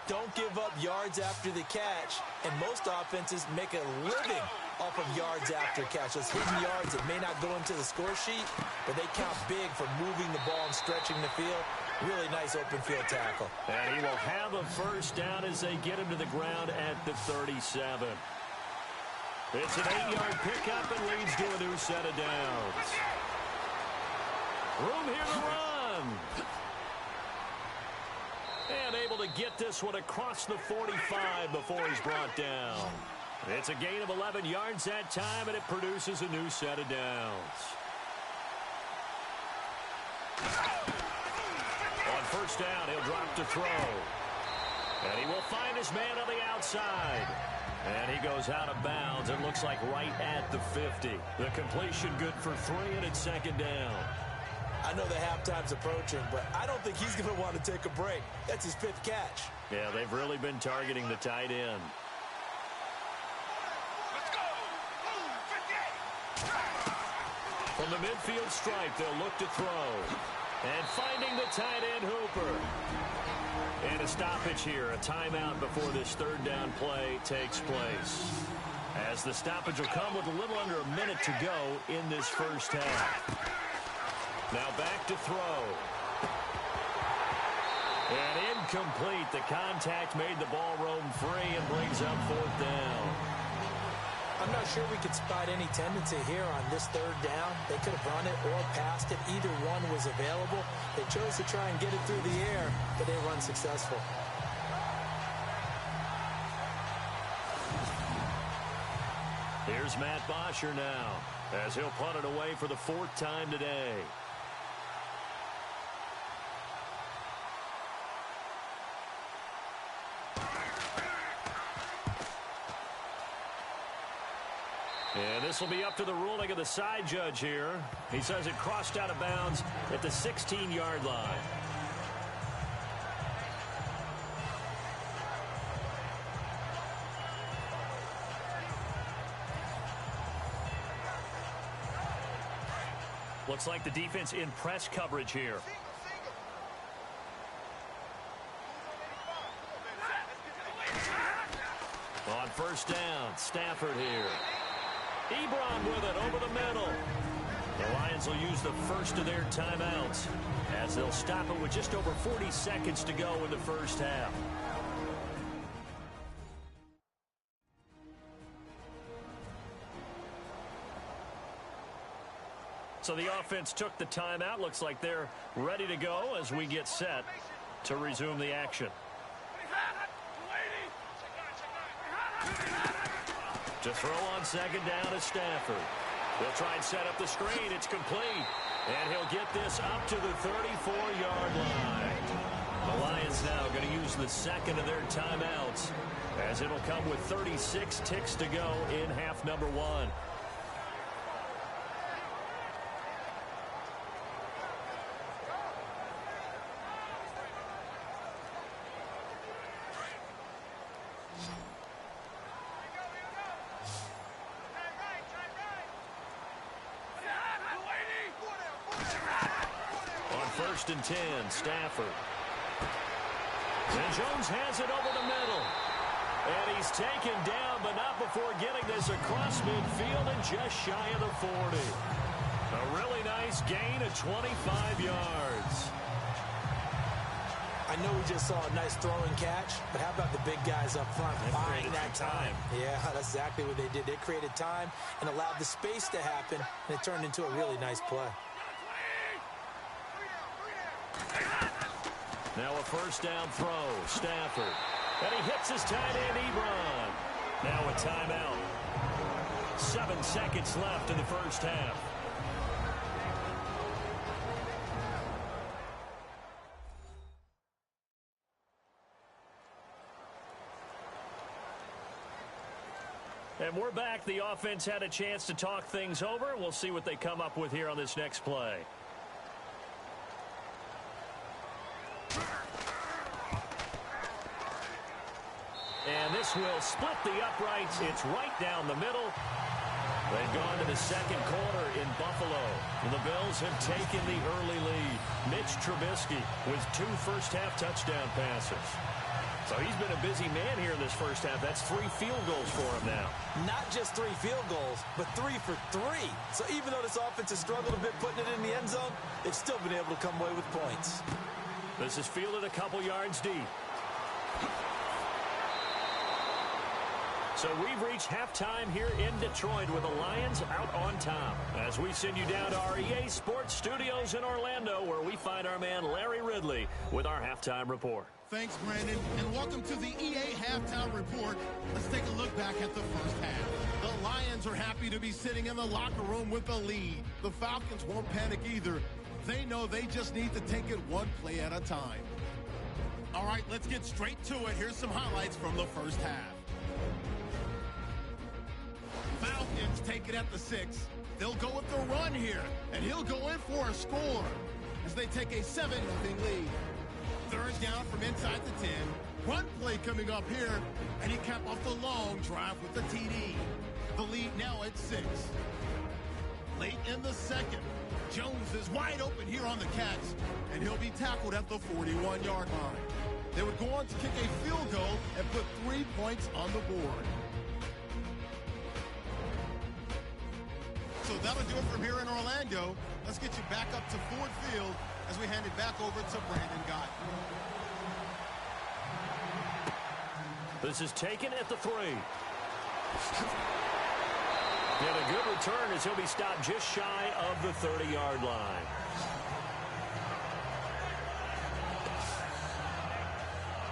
[SPEAKER 3] Don't give up yards after the catch, and most offenses make a living off of yards after catch. Those hidden yards that may not go into the score sheet, but they count big for moving the ball and stretching the field. Really nice open field tackle.
[SPEAKER 1] And he will have a 1st down as they get him to the ground at the 37. It's an 8-yard pickup and leads to a new set of downs. Room here to run. And able to get this one across the 45 before he's brought down. It's a gain of 11 yards that time, and it produces a new set of downs. On first down, he'll drop to throw. And he will find his man on the outside. And he goes out of bounds. It looks like right at the 50. The completion good for 3, and it's second down.
[SPEAKER 3] I know the halftime's approaching, but I don't think he's going to want to take a break. That's his 5th catch.
[SPEAKER 1] Yeah, they've really been targeting the tight end.
[SPEAKER 6] Let's go. 58.
[SPEAKER 1] From the midfield stripe, they'll look to throw. And finding the tight end, Hooper. And a stoppage here, a timeout before this third down play takes place. As the stoppage will come with a little under a minute to go in this first half. Now back to throw. And incomplete. The contact made the ball roam free and brings up 4th down.
[SPEAKER 3] I'm not sure we could spot any tendency here on this third down. They could have run it or passed it. Either one was available. They chose to try and get it through the air, but they were unsuccessful.
[SPEAKER 1] Here's Matt Bosher now, as he'll punt it away for the 4th time today. And this will be up to the ruling of the side judge here. He says it crossed out of bounds at the 16-yard line. Looks like the defense in press coverage here. On first down, Stafford here. Ebron with it over the middle. The Lions will use the first of their timeouts as they'll stop it with just over 40 seconds to go in the first half. So the offense took the timeout. Looks like they're ready to go as we get set to resume the action. To throw on second down is Stafford. They'll try and set up the screen. It's complete. And he'll get this up to the 34-yard line. The Lions now going to use the second of their timeouts as it'll come with 36 ticks to go in half number 1. First and 10, Stafford. And Jones has it over the middle. And he's taken down, but not before getting this across midfield and just shy of the 40. A really nice gain of 25 yards.
[SPEAKER 3] I know we just saw a nice throwing catch, but how about the big guys up front buying that time? Yeah, that's exactly what they did. They created time and allowed the space to happen, and it turned into a really nice play.
[SPEAKER 1] Now a first down throw, Stafford. And he hits his tight end, Ebron. Now a timeout. 7 seconds left in the first half. And we're back. The offense had a chance to talk things over. We'll see what they come up with here on this next play. And this will split the uprights. It's right down the middle. They've gone to the second quarter in Buffalo. The Bills have taken the early lead. Mitch Trubisky with 2 first-half touchdown passes. So he's been a busy man here in this first half. That's 3 field goals for him now.
[SPEAKER 3] Not just 3 field goals, but 3 for 3. So even though this offense has struggled a bit putting it in the end zone, they've still been able to come away with points.
[SPEAKER 1] This is fielded a couple yards deep. So we've reached halftime here in Detroit with the Lions out on top. As we send you down to our EA Sports Studios in Orlando, where we find our man Larry Ridley with our halftime report.
[SPEAKER 7] Thanks, Brandon, and welcome to the EA Halftime Report. Let's take a look back at the first half. The Lions are happy to be sitting in the locker room with a lead. The Falcons won't panic either. They know they just need to take it one play at a time. All right, let's get straight to it. Here's some highlights from the first half. Falcons take it at the 6. They'll go with the run here, and he'll go in for a score as they take a 7-0 lead. Third down from inside the 10. Run play coming up here, and he capped off the long drive with the TD. The lead now at 6. Late in the second, Jones is wide open here on the catch, and he'll be tackled at the 41-yard line. They would go on to kick a field goal and put 3 points on the board. So that'll do it from here in Orlando. Let's get you back up to Ford Field as we hand it back over to Brandon Gott.
[SPEAKER 1] This is taken at the 3. And a good return as he'll be stopped just shy of the 30-yard line.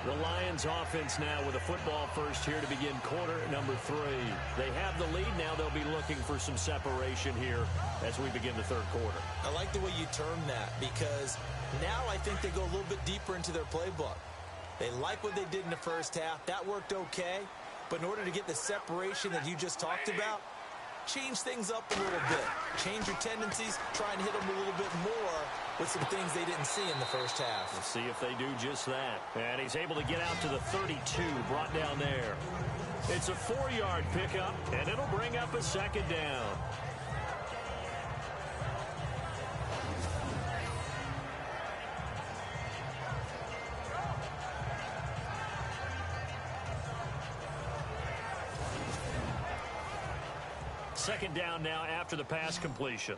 [SPEAKER 1] The Lions offense now with a football first here to begin quarter number 3. They have the lead. Now they'll be looking for some separation here as we begin the third quarter.
[SPEAKER 3] I like the way you term that because now I think they go a little bit deeper into their playbook. They like what they did in the first half. That worked okay. But in order to get the separation that you just talked about, change things up a little bit. Change your tendencies. Try and hit them a little bit more with some things they didn't see in the first half.
[SPEAKER 1] We'll see if they do just that. And he's able to get out to the 32, brought down there. It's a 4-yard pickup, and it'll bring up a second down. Second down now after the pass completion.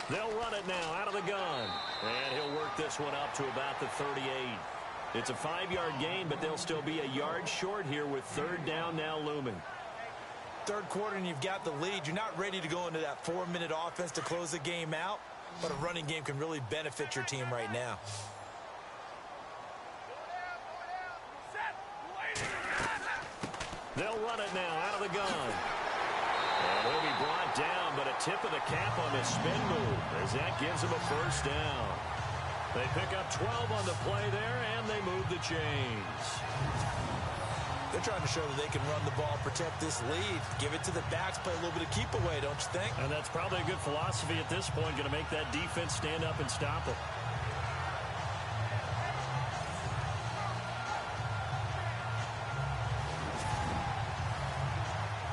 [SPEAKER 1] They'll run it now out of the gun. And he'll work this one up to about the 38. It's a 5-yard gain, but they'll still be a yard short here with third down now looming.
[SPEAKER 3] Third quarter and you've got the lead. You're not ready to go into that 4-minute offense to close the game out, but a running game can really benefit your team right now.
[SPEAKER 1] They'll run it now out of the gun. And he'll be brought down, but a tip of the cap on the spin move as that gives him a first down. They pick up 12 on the play there, and they move the chains.
[SPEAKER 3] They're trying to show that they can run the ball, protect this lead, give it to the backs, play a little bit of keep away, don't you think?
[SPEAKER 1] And that's probably a good philosophy at this point, going to make that defense stand up and stop them.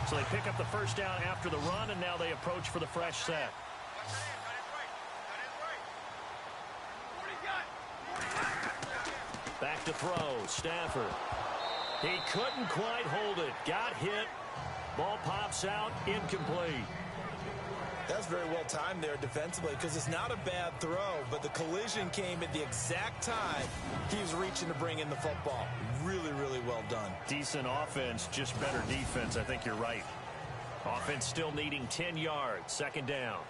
[SPEAKER 1] So they pick up the first down after the run, and now they approach for the fresh set. Back to throw, Stafford. He couldn't quite hold it. Got hit. Ball pops out, incomplete.
[SPEAKER 3] That's very well timed there defensively because it's not a bad throw, but the collision came at the exact time he was reaching to bring in the football. Really, really well done.
[SPEAKER 1] Decent offense, just better defense. I think you're right. Offense still needing 10 yards. Second down.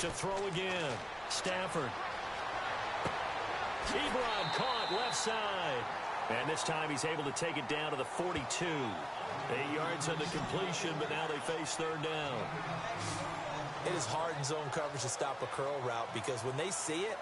[SPEAKER 1] To throw again. Stafford. Ebron caught left side. And this time he's able to take it down to the 42. 8 yards on the completion, but now they face third down.
[SPEAKER 3] It is hard in zone coverage to stop a curl route because when they see it,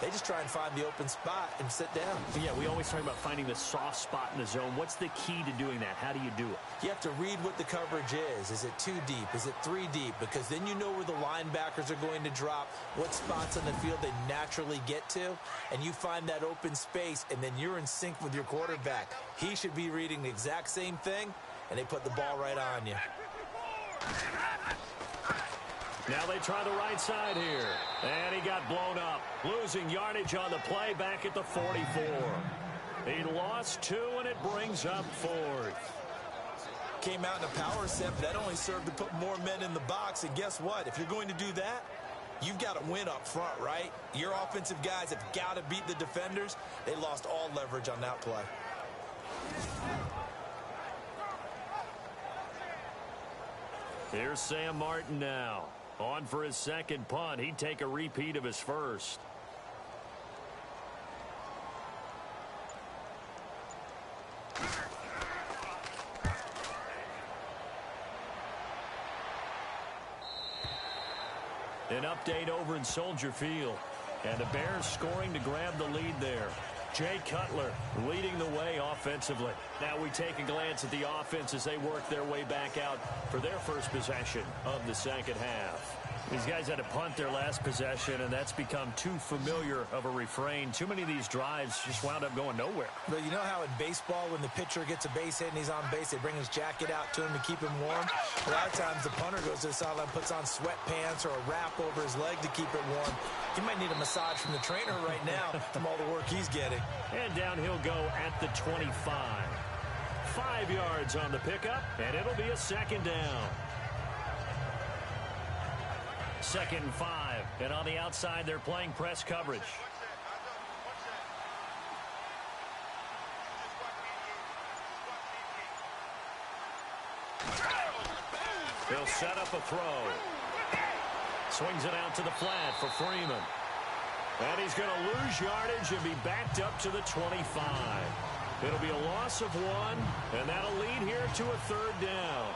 [SPEAKER 3] they just try and find the open spot and sit down.
[SPEAKER 1] Yeah, we always talk about finding the soft spot in the zone. What's the key to doing that? How do you do it?
[SPEAKER 3] You have to read what the coverage is. Is it 2 deep? Is it 3 deep? Because then you know where the linebackers are going to drop, what spots on the field they naturally get to, and you find that open space, and then you're in sync with your quarterback. He should be reading the exact same thing, and they put the ball right on you.
[SPEAKER 1] Now they try the right side here. And he got blown up. Losing yardage on the play back at the 44. He lost 2, and it brings up 4th.
[SPEAKER 3] came out in a power set, but that only served to put more men in the box. And guess what? If you're going to do that, you've got to win up front, right? Your offensive guys have got to beat the defenders. They lost all leverage on that play.
[SPEAKER 1] Here's Sam Martin now. On for his second punt. He'd take a repeat of his first. An update over in Soldier Field. And the Bears scoring to grab the lead there. Jay Cutler leading the way offensively. Now we take a glance at the offense as they work their way back out for their first possession of the second half. These guys had to punt their last possession, and that's become too familiar of a refrain. Too many of these drives just wound up going nowhere.
[SPEAKER 3] But you know how in baseball, when the pitcher gets a base hit and he's on base, they bring his jacket out to him to keep him warm? A lot of times the punter goes to the sideline, puts on sweatpants or a wrap over his leg to keep it warm. He might need a massage from the trainer right now from all the work he's getting.
[SPEAKER 1] And down he'll go at the 25. 5 yards on the pickup, and it'll be a second down. 2nd and 5. And on the outside, they're playing press coverage. He'll set up a throw. Swings it out to the flat for Freeman. And he's going to lose yardage and be backed up to the 25. It'll be a loss of 1, and that'll lead here to a 3rd down.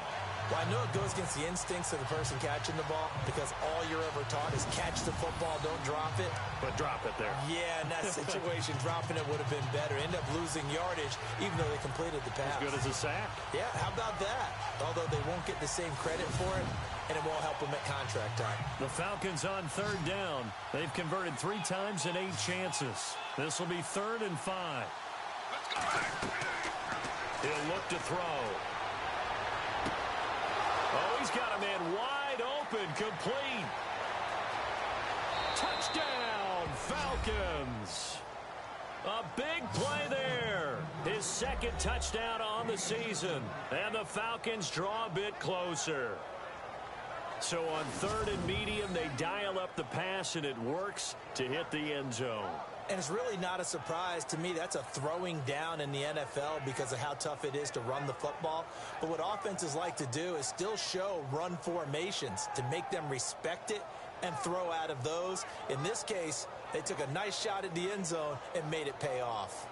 [SPEAKER 3] Well, I know it goes against the instincts of the person catching the ball because all you're ever taught is catch the football, don't drop it.
[SPEAKER 1] But drop it there.
[SPEAKER 3] Yeah, in that situation, dropping it would have been better. End up losing yardage even though they completed the pass.
[SPEAKER 1] As good as a sack.
[SPEAKER 3] Yeah, how about that? Although they won't get the same credit for it, and it won't help them at contract time.
[SPEAKER 1] The Falcons on 3rd down. They've converted 3 times in 8 chances. This will be 3rd and 5. He'll look to throw. Oh, he's got a man wide open, complete. Touchdown, Falcons. A big play there. His 2nd touchdown on the season. And the Falcons draw a bit closer. So on 3rd and medium, they dial up the pass, and it works to hit the end zone.
[SPEAKER 3] And it's really not a surprise to me. That's a throwing down in the NFL because of how tough it is to run the football. But what offenses like to do is still show run formations to make them respect it and throw out of those. In this case, they took a nice shot at the end zone and made it pay off.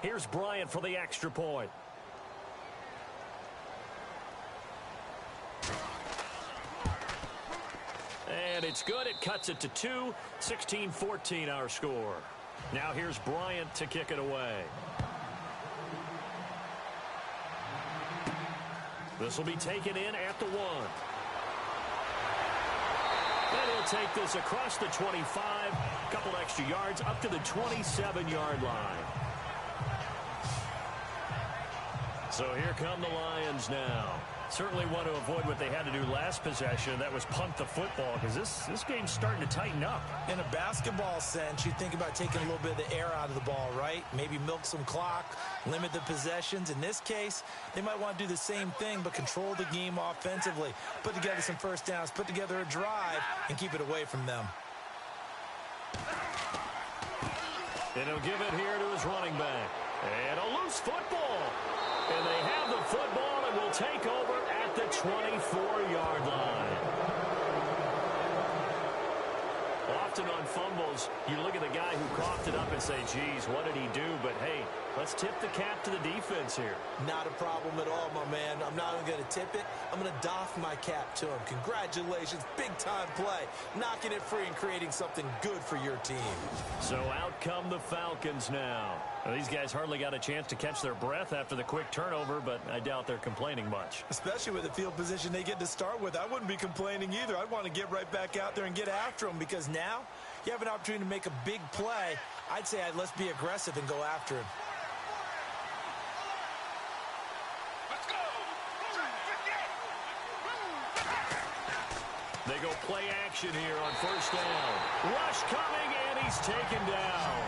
[SPEAKER 1] Here's Bryant for the extra point. And it's good. It cuts it to 2. 16-14 our score. Now here's Bryant to kick it away. This will be taken in at the 1. And he'll take this across the 25. A couple extra yards up to the 27-yard line. So here come the Lions now. Certainly want to avoid what they had to do last possession. That was punt the football because this game's starting to tighten up.
[SPEAKER 3] In a basketball sense, you think about taking a little bit of the air out of the ball, right? Maybe milk some clock, limit the possessions. In this case, they might want to do the same thing but control the game offensively. Put together some first downs, put together a drive, and keep it away from them.
[SPEAKER 1] And he'll give it here to his running back. And a loose football. And they have the football and will take over at the 24-yard line. Often on fumbles, you look at the guy who coughed it up and say, geez, what did he do? But, hey, let's tip the cap to the defense here.
[SPEAKER 3] Not a problem at all, my man. I'm not even going to tip it. I'm going to doff my cap to him. Congratulations. Big-time play. Knocking it free and creating something good for your team.
[SPEAKER 1] So out come the Falcons now. Well, these guys hardly got a chance to catch their breath after the quick turnover, but I doubt they're complaining much.
[SPEAKER 3] Especially with the field position they get to start with. I wouldn't be complaining either. I'd want to get right back out there and get after them because now you have an opportunity to make a big play. I'd say let's be aggressive and go after him.
[SPEAKER 6] Let's go.
[SPEAKER 1] They go play action here on 1st down. Rush coming, and he's taken down.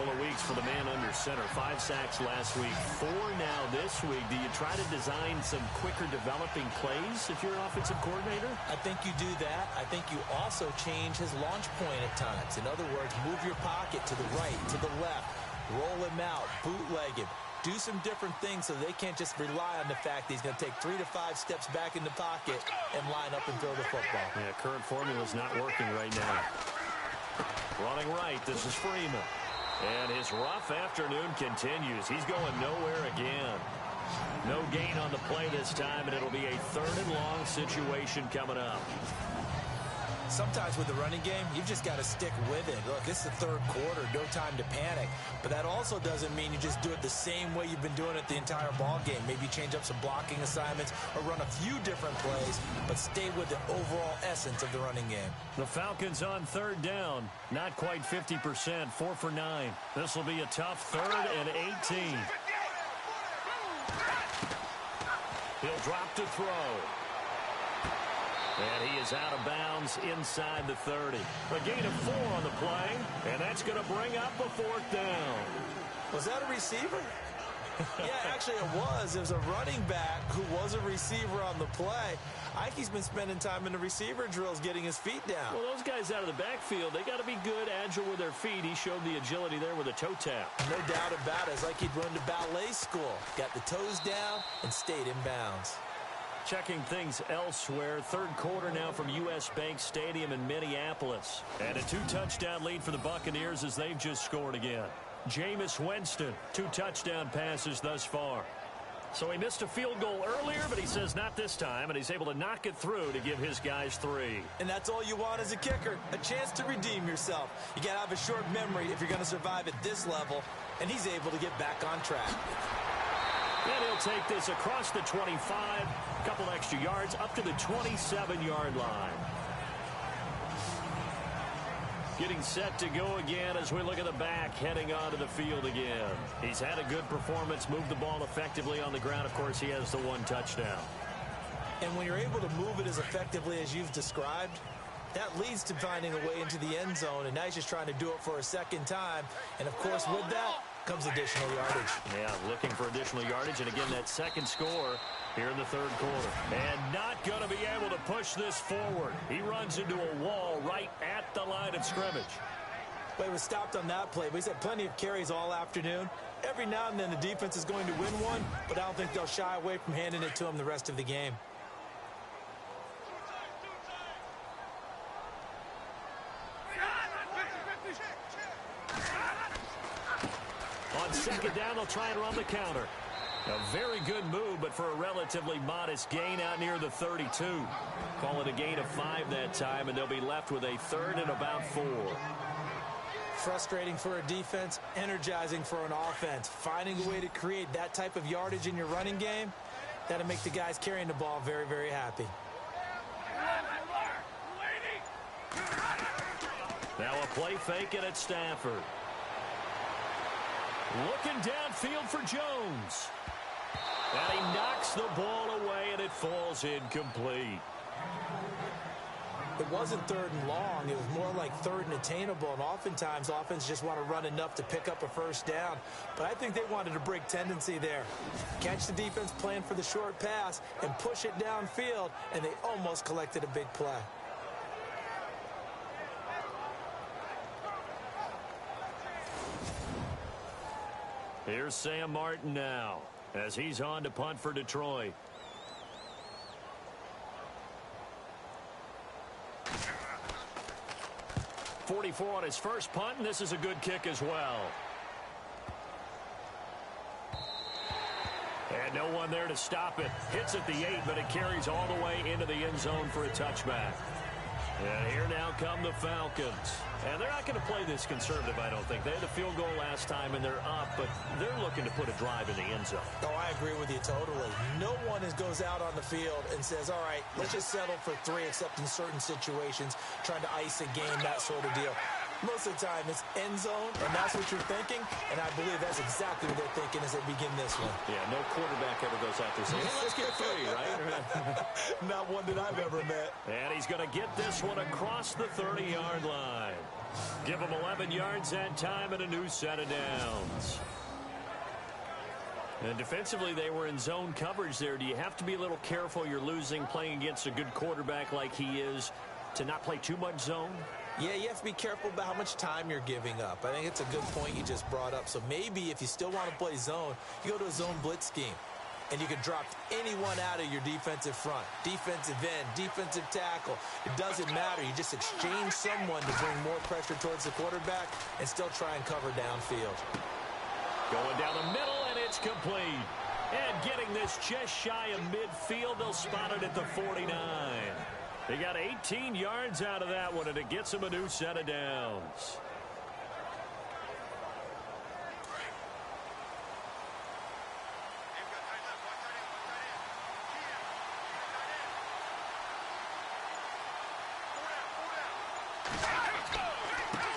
[SPEAKER 1] couple of weeks for the man under center. 5 sacks last week, 4 now this week. Do you try to design some quicker developing plays if you're an offensive coordinator?
[SPEAKER 3] I think you do that. I think you also change his launch point at times. In other words, move your pocket to the right, to the left, roll him out, bootleg him. Do some different things so they can't just rely on the fact that he's going to take 3 to 5 steps back in the pocket and line up and throw the football.
[SPEAKER 1] Yeah, current formula is not working right now. Running right, this is Freeman. And his rough afternoon continues. He's going nowhere again. No gain on the play this time, and it'll be a 3rd and long situation coming up.
[SPEAKER 3] Sometimes with the running game, you've just got to stick with it. Look, it's the 3rd quarter, no time to panic. But that also doesn't mean you just do it the same way you've been doing it the entire ball game. Maybe change up some blocking assignments or run a few different plays, but stay with the overall essence of the running game.
[SPEAKER 1] The Falcons on 3rd down. Not quite 50%, 4 for 9. This will be a tough 3rd and 18. He'll drop to throw. And he is out of bounds inside the 30. A gain of 4 on the play, and that's going to bring up a 4th down.
[SPEAKER 3] Was that a receiver? Yeah, actually it was. It was a running back who was a receiver on the play. Ike's been spending time in the receiver drills getting his feet down.
[SPEAKER 1] Well, those guys out of the backfield, they got to be good, agile with their feet. He showed the agility there with a toe tap.
[SPEAKER 3] No doubt about it. It's like he'd run to ballet school. Got the toes down and stayed in bounds.
[SPEAKER 1] Checking things elsewhere. 3rd quarter now from U.S. Bank Stadium in Minneapolis. And a 2-touchdown lead for the Buccaneers as they've just scored again. Jameis Winston, 2 touchdown passes thus far. So he missed a field goal earlier, but he says not this time, and he's able to knock it through to give his guys 3.
[SPEAKER 3] And that's all you want as a kicker, a chance to redeem yourself. You got to have a short memory if you're going to survive at this level, and he's able to get back on track.
[SPEAKER 1] And he'll take this across the 25, a couple extra yards, up to the 27-yard line. Getting set to go again as we look at the back, heading onto the field again. He's had a good performance, moved the ball effectively on the ground. Of course, he has the 1 touchdown.
[SPEAKER 3] And when you're able to move it as effectively as you've described, that leads to finding a way into the end zone, and now he's just trying to do it for a 2nd time. And, of course, with that comes additional yardage.
[SPEAKER 1] Yeah, looking for additional yardage, and again, that 2nd score here in the 3rd quarter. And not going to be able to push this forward. He runs into a wall right at the line of scrimmage.
[SPEAKER 3] Well, he was stopped on that play, but he's had plenty of carries all afternoon. Every now and then the defense is going to win one, but I don't think they'll shy away from handing it to him the rest of the game.
[SPEAKER 1] On 2nd down, they'll try and run the counter. A very good move, but for a relatively modest gain out near the 32. Call it a gain of 5 that time, and they'll be left with a 3rd and about 4.
[SPEAKER 3] Frustrating for a defense, energizing for an offense. Finding a way to create that type of yardage in your running game, that'll make the guys carrying the ball very, very happy.
[SPEAKER 1] Now a play fake, and it's Stafford. Looking downfield for Jones. And he knocks the ball away, and it falls incomplete.
[SPEAKER 3] It wasn't 3rd and long. It was more like 3rd and attainable, and oftentimes offense just want to run enough to pick up a 1st down. But I think they wanted a break tendency there. Catch the defense playing for the short pass and push it downfield, and they almost collected a big play.
[SPEAKER 1] Here's Sam Martin now as he's on to punt for Detroit. .44 on his first punt, and this is a good kick as well. And no one there to stop it. Hits at the 8, but it carries all the way into the end zone for a touchback. And here now come the Falcons. And they're not going to play this conservative, I don't think. They had a field goal last time, and they're up, but they're looking to put a drive in the end zone.
[SPEAKER 3] Oh, I agree with you totally. No one goes out on the field and says, all right, let's just settle for 3, except in certain situations, trying to ice a game, that sort of deal. Most of the time, it's end zone, and that's what you're thinking, and I believe that's exactly what they're thinking as they begin this one.
[SPEAKER 1] Yeah, no quarterback ever goes out there saying, hey, let's get 3, right?
[SPEAKER 3] Not one that I've ever met.
[SPEAKER 1] And he's going to get this one across the 30-yard line. Give him 11 yards that time and a new set of downs. And defensively, they were in zone coverage there. Do you have to be a little careful you're losing playing against a good quarterback like he is to not play too much zone?
[SPEAKER 3] Yeah, you have to be careful about how much time you're giving up. I think it's a good point you just brought up. So maybe if you still want to play zone, you go to a zone blitz scheme. And you can drop anyone out of your defensive front. Defensive end, defensive tackle. It doesn't matter. You just exchange someone to bring more pressure towards the quarterback and still try and cover downfield.
[SPEAKER 1] Going down the middle, and it's complete. And getting this just shy of midfield, they'll spot it at the 49. They got 18 yards out of that one, and it gets them a new set of downs.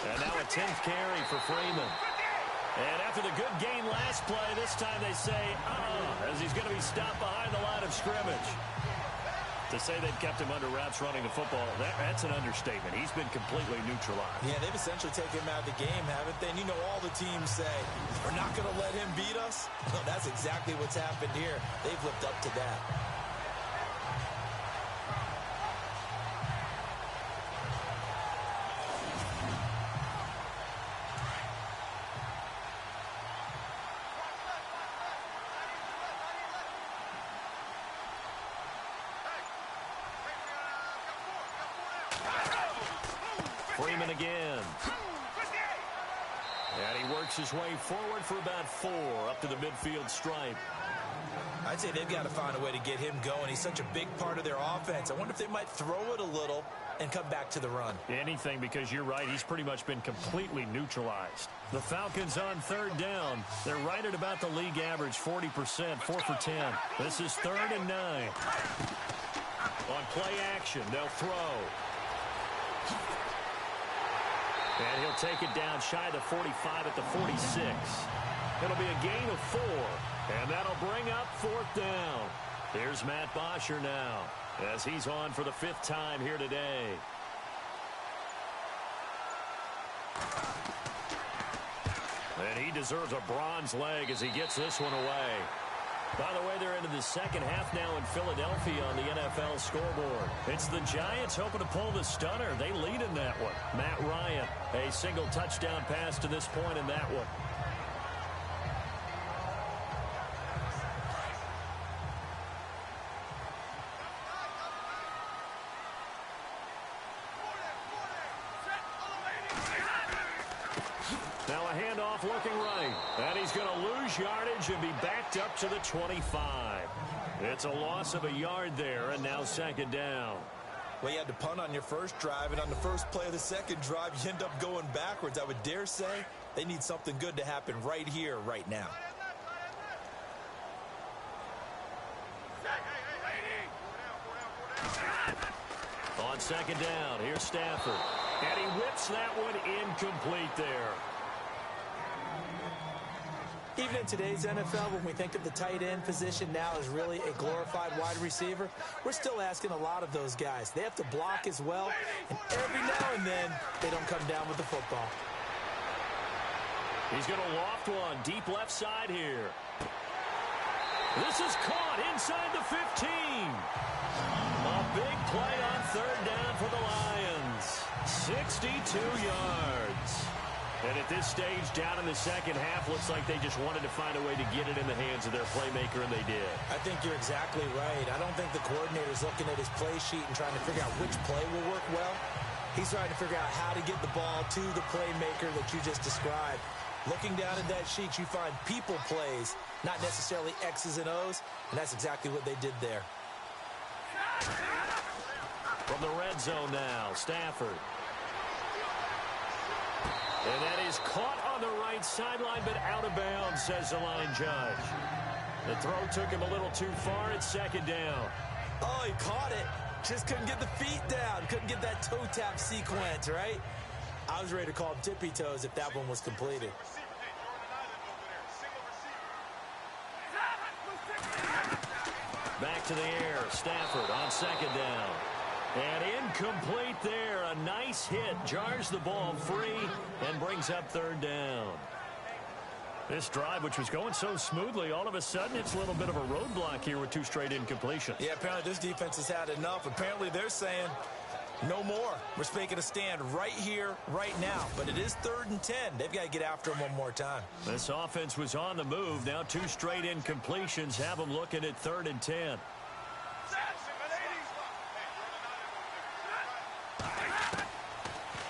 [SPEAKER 1] And now a 10th carry for Freeman. And after the good gain last play, this time they say, as he's going to be stopped behind the line of scrimmage. To say they've kept him under wraps running the football, that's an understatement. He's been completely neutralized.
[SPEAKER 3] Yeah, they've essentially taken him out of the game, haven't they? And you know all the teams say, we're not going to let him beat us. No, that's exactly what's happened here. They've lived up to that.
[SPEAKER 1] Freeman again. And he works his way forward for about 4 up to the midfield stripe.
[SPEAKER 3] I'd say they've got to find a way to get him going. He's such a big part of their offense. I wonder if they might throw it a little and come back to the run.
[SPEAKER 1] Anything, because you're right. He's pretty much been completely neutralized. The Falcons on 3rd down. They're right at about the league average, 40%, 4 for 10. This is 3rd and 9. On play action, they'll throw. And he'll take it down shy of the 45 at the 46. It'll be a gain of 4. And that'll bring up 4th down. Here's Matt Bosher now as he's on for the 5th time here today. And he deserves a bronze leg as he gets this one away. By the way, they're into the second half now in Philadelphia on the NFL scoreboard. It's the Giants hoping to pull the stunner. They lead in that one. Matt Ryan, a single touchdown pass to this point in that one. Now a handoff looking right. And he's going to lose yardage and be backed up to the 25. It's a loss of a yard there, and now 2nd down.
[SPEAKER 3] Well, you had to punt on your first drive, and on the first play of the second drive, you end up going backwards. I would dare say they need something good to happen right here, right now.
[SPEAKER 1] On 2nd down, here's Stafford. And he whips that one incomplete there.
[SPEAKER 3] Even in today's NFL, when we think of the tight end position now as really a glorified wide receiver, we're still asking a lot of those guys. They have to block as well, and every now and then, they don't come down with the football.
[SPEAKER 1] He's going to loft one deep left side here. This is caught inside the 15. A big play on 3rd down for the Lions. 62 yards. And at this stage, down in the second half, looks like they just wanted to find a way to get it in the hands of their playmaker, and they did.
[SPEAKER 3] I think you're exactly right. I don't think the coordinator's looking at his play sheet and trying to figure out which play will work well. He's trying to figure out how to get the ball to the playmaker that you just described. Looking down at that sheet, you find people plays, not necessarily X's and O's, and that's exactly what they did there.
[SPEAKER 1] From the red zone now, Stafford. And that is caught on the right sideline, but out of bounds, says the line judge. The throw took him a little too far. It's 2nd down.
[SPEAKER 3] Oh, he caught it. Just couldn't get the feet down. Couldn't get that toe tap sequence, right? I was ready to call him tippy toes if that one was completed.
[SPEAKER 1] Back to the air. Stafford on second down. And incomplete there. A nice hit. Jars the ball free and brings up third down. This drive, which was going so smoothly, all of a sudden it's a little bit of a roadblock here with 2 straight incompletions.
[SPEAKER 3] Yeah, apparently this defense has had enough. Apparently they're saying no more. We're making a stand right here, right now. But it is 3rd and 10. They've got to get after him one more time.
[SPEAKER 1] This offense was on the move. Now 2 straight incompletions have them looking at 3rd and 10.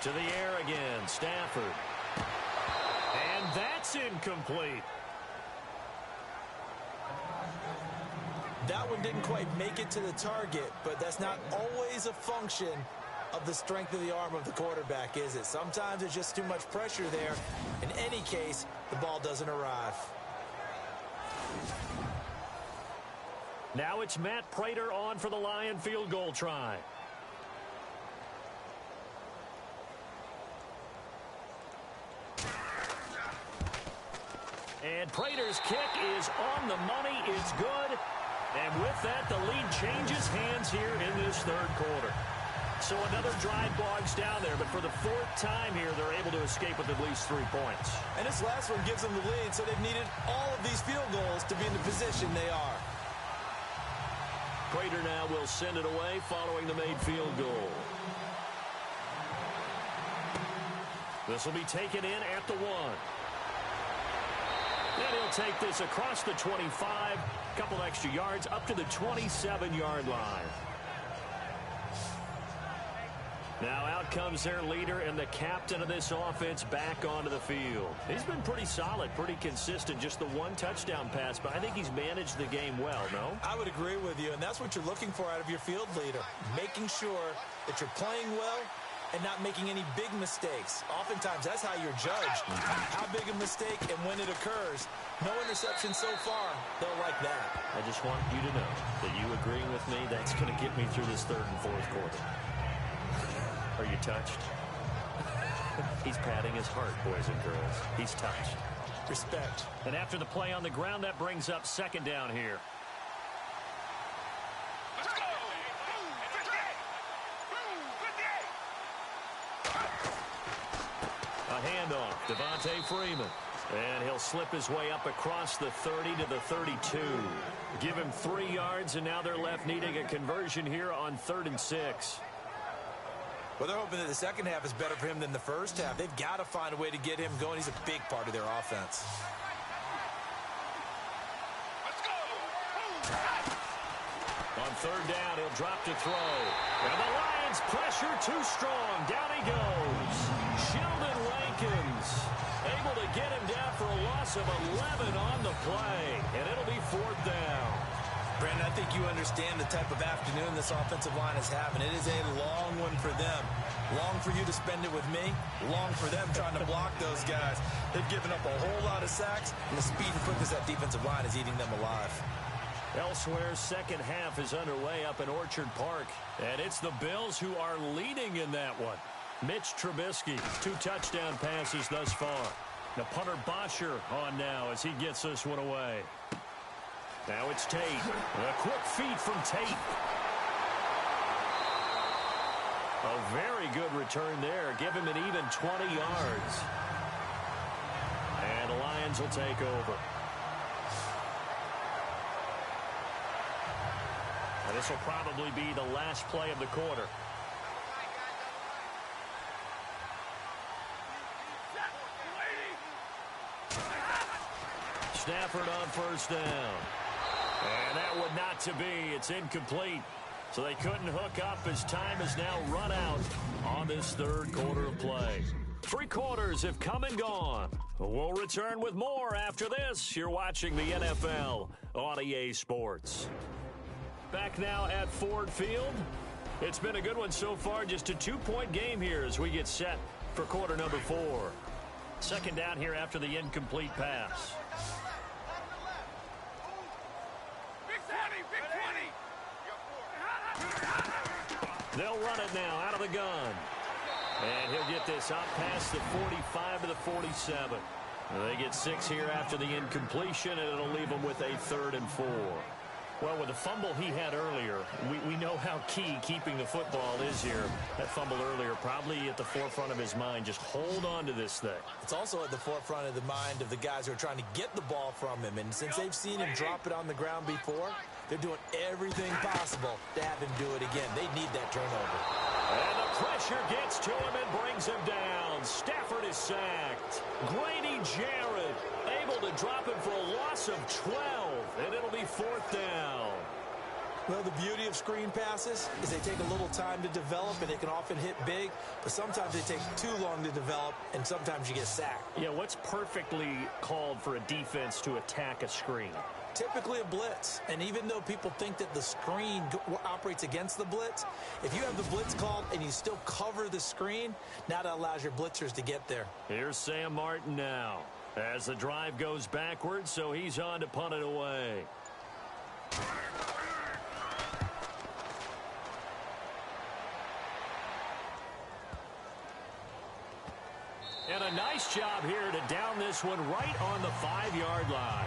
[SPEAKER 1] To the air again. Stafford. And that's incomplete.
[SPEAKER 3] That one didn't quite make it to the target, but that's not always a function of the strength of the arm of the quarterback, is it? Sometimes there's just too much pressure there. In any case, the ball doesn't arrive.
[SPEAKER 1] Now it's Matt Prater on for the Lion field goal try. And Prater's kick is on the money. It's good. And with that, the lead changes hands here in this 3rd quarter. So another drive bogs down there, but for the 4th time here, they're able to escape with at least 3 points.
[SPEAKER 3] And this last one gives them the lead, so they've needed all of these field goals to be in the position they are.
[SPEAKER 1] Prater now will send it away following the made field goal. This will be taken in at the 1. And he'll take this across the 25, couple extra yards up to the 27-yard line. Now out comes their leader and the captain of this offense back onto the field. He's been pretty solid, pretty consistent, just the 1 touchdown pass, but I think he's managed the game well, no?
[SPEAKER 3] I would agree with you, and that's what you're looking for out of your field leader, making sure that you're playing well and not making any big mistakes. Oftentimes, that's how you're judged. How big a mistake and when it occurs. No interception so far. They'll like that.
[SPEAKER 1] I just want you to know that you agreeing with me, that's going to get me through this 3rd and 4th quarter. Are you touched? He's patting his heart, boys and girls. He's touched.
[SPEAKER 3] Respect.
[SPEAKER 1] And after the play on the ground, that brings up 2nd down here. A handoff, Devontae Freeman. And he'll slip his way up across the 30 to the 32. Give him 3 yards, and now they're left needing a conversion here on 3rd and 6.
[SPEAKER 3] Well, they're hoping that the second half is better for him than the first half. They've got to find a way to get him going. He's a big part of their offense.
[SPEAKER 1] On 3rd down, he'll drop to throw. And the Lions pressure too strong. Down he goes. Sheldon Rankins able to get him down for a loss of 11 on the play. And it'll be 4th down.
[SPEAKER 3] Brandon, I think you understand the type of afternoon this offensive line is having. It is a long one for them. Long for you to spend it with me. Long for them trying to block those guys. They've given up a whole lot of sacks, and the speed and quickness of that defensive line is eating them alive.
[SPEAKER 1] Elsewhere, second half is underway up in Orchard Park. And it's the Bills who are leading in that one. Mitch Trubisky, 2 touchdown passes thus far. Now punter Bosher on now as he gets this one away. Now it's Tate. A quick feed from Tate. A very good return there. Give him an even 20 yards. And the Lions will take over. And this will probably be the last play of the quarter. Stafford on 1st down. And that would not to be. It's incomplete. So they couldn't hook up as time is now run out on this 3rd quarter of play. 3 quarters have come and gone. We'll return with more after this. You're watching the NFL on EA Sports. Back now at Ford Field. It's been a good one so far. Just a 2-point game here as we get set for quarter number 4. 2nd down here after the incomplete pass. They'll run it now out of the gun. And he'll get this out past the 45 to the 47. They get 6 here after the incompletion, and it'll leave them with a 3rd and 4. Well, with the fumble he had earlier, we know how key keeping the football is here. That fumble earlier probably at the forefront of his mind. Just hold on to this thing.
[SPEAKER 3] It's also at the forefront of the mind of the guys who are trying to get the ball from him. And since they've seen him drop it on the ground before, they're doing everything possible to have him do it again. They need that turnover.
[SPEAKER 1] And the pressure gets to him and brings him down. Stafford is sacked. Grady Jarrett able to drop him for a loss of 12, and it'll be 4th down.
[SPEAKER 3] Well, the beauty of screen passes is they take a little time to develop, and they can often hit big, but sometimes they take too long to develop, and sometimes you get sacked.
[SPEAKER 1] Yeah, what's perfectly called for a defense to attack a screen?
[SPEAKER 3] Typically a blitz, and even though people think that the screen operates against the blitz, if you have the blitz called and you still cover the screen, now that allows your blitzers to get there.
[SPEAKER 1] Here's Sam Martin now as the drive goes backwards, so he's on to punt it away. And a nice job here to down this one right on the 5-yard line.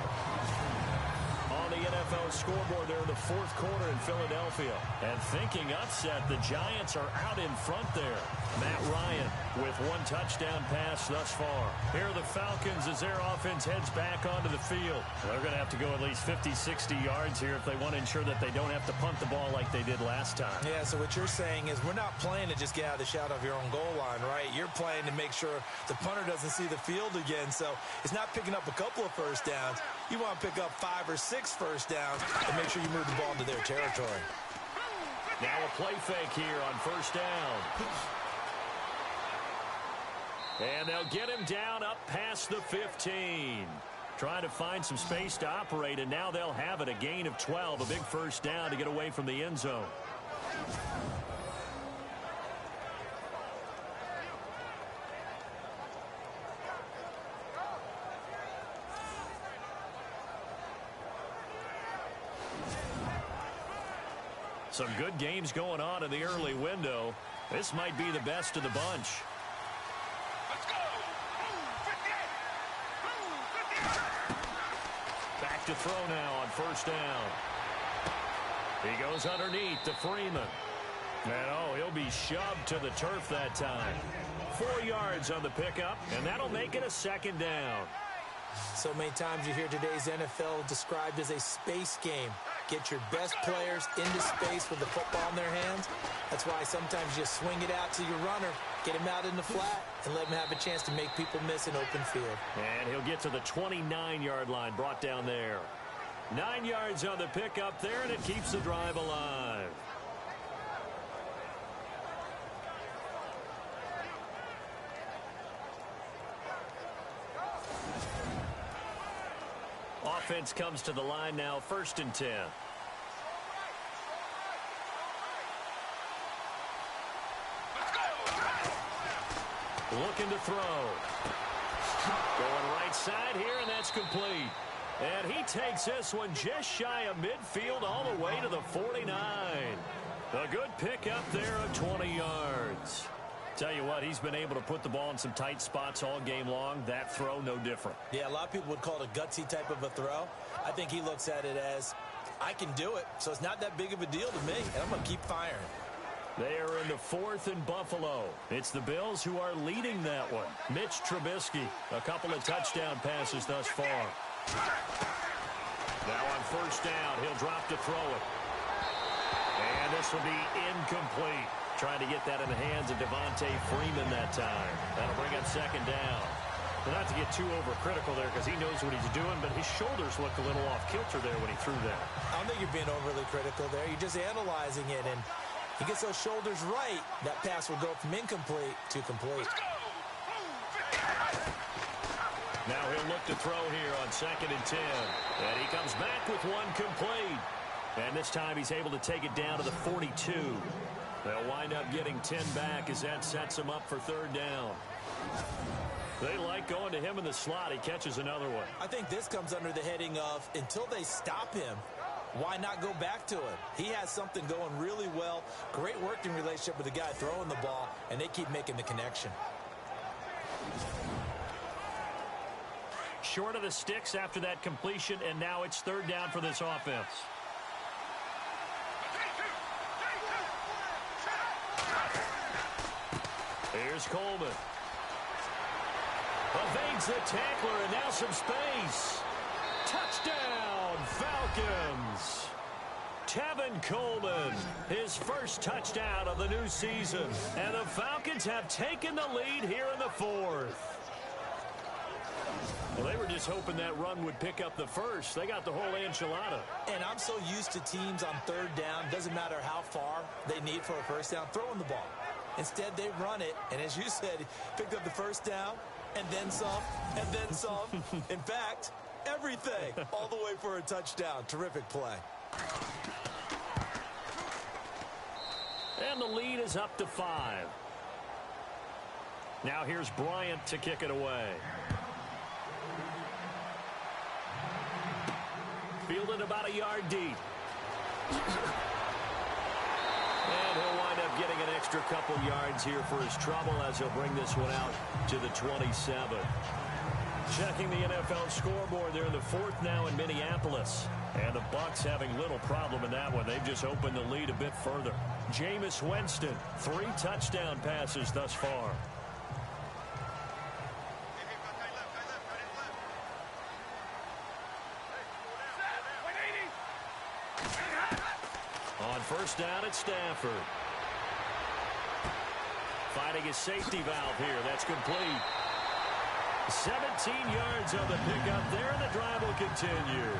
[SPEAKER 1] On the NFL scoreboard there in the 4th quarter in Philadelphia. And thinking upset, the Giants are out in front there. Matt Ryan with 1 touchdown pass thus far. Here are the Falcons as their offense heads back onto the field. They're going to have to go at least 50, 60 yards here if they want to ensure that they don't have to punt the ball like they did last time.
[SPEAKER 3] Yeah, so what you're saying is we're not playing to just get out of the shadow of your own goal line, right? You're playing to make sure the punter doesn't see the field again. So it's not picking up a couple of first downs. You want to pick up 5 or 6 first downs and make sure you move the ball into their territory.
[SPEAKER 1] Now a play fake here on 1st down. And they'll get him down up past the 15. Trying to find some space to operate, and now they'll have it. A gain of 12, a big first down to get away from the end zone. Some good games going on in the early window. This might be the best of the bunch.
[SPEAKER 6] Let's go.
[SPEAKER 1] Back to throw now on 1st down. He goes underneath to Freeman. And he'll be shoved to the turf that time. 4 yards on the pickup, and that'll make it a 2nd down.
[SPEAKER 3] So many times you hear today's NFL described as a space game. Get your best players into space with the football in their hands. That's why sometimes you swing it out to your runner, get him out in the flat, and let him have a chance to make people miss an open field.
[SPEAKER 1] And he'll get to the 29-yard line, brought down there. 9 yards on the pickup there, and it keeps the drive alive. Offense comes to the line now, 1st and 10. Looking to throw. Going right side here, and that's complete. And he takes this one just shy of midfield all the way to the 49. A good pickup there of 20 yards. Tell you what, he's been able to put the ball in some tight spots all game long. That throw, no different.
[SPEAKER 3] Yeah, a lot of people would call it a gutsy type of a throw. I think he looks at it as, I can do it, so it's not that big of a deal to me, and I'm going to keep firing.
[SPEAKER 1] They are in the 4th and Buffalo. It's the Bills who are leading that one. Mitch Trubisky, a couple of touchdown passes thus far. Now on 1st down, he'll drop to throw it. And this will be incomplete. Trying to get that in the hands of Devontae Freeman that time. That'll bring up 2nd down. Well, not to get too overcritical there because he knows what he's doing, but his shoulders looked a little off kilter there when he threw that.
[SPEAKER 3] I don't think you're being overly critical there. You're just analyzing it, and he gets those shoulders right. That pass will go from incomplete to complete.
[SPEAKER 1] Now he'll look to throw here on 2nd and 10. And he comes back with one complete. And this time he's able to take it down to the 42. They'll wind up getting 10 back as that sets him up for 3rd down. They like going to him in the slot. He catches another one.
[SPEAKER 3] I think this comes under the heading of until they stop him, why not go back to it? He has something going really well. Great working relationship with the guy throwing the ball, and they keep making the connection.
[SPEAKER 1] Short of the sticks after that completion, and now it's third down for this offense. Here's Coleman. Evades the tackler, and now some space. Touchdown, Falcons. Tevin Coleman, his first touchdown of the new season. And the Falcons have taken the lead here in the fourth. Well, they were just hoping that run would pick up the first. They got the whole enchilada.
[SPEAKER 3] And I'm so used to teams on third down, doesn't matter how far they need for a first down, throwing the ball. Instead, they run it, and as you said, picked up the first down, and then some, and then some. In fact, everything, all the way for a touchdown. Terrific play.
[SPEAKER 1] And the lead is up to 5. Now here's Bryant to kick it away. Fielded about a yard deep. And he'll wind up getting an extra couple yards here for his trouble as he'll bring this one out to the 27. Checking the NFL scoreboard, they're in the fourth now in Minneapolis. And the Bucs having little problem in that one. They've just opened the lead a bit further. Jameis Winston, 3 touchdown passes thus far. On first down, it's Stafford. Finding his safety valve here. That's complete. 17 yards on the pickup there, and the drive will continue.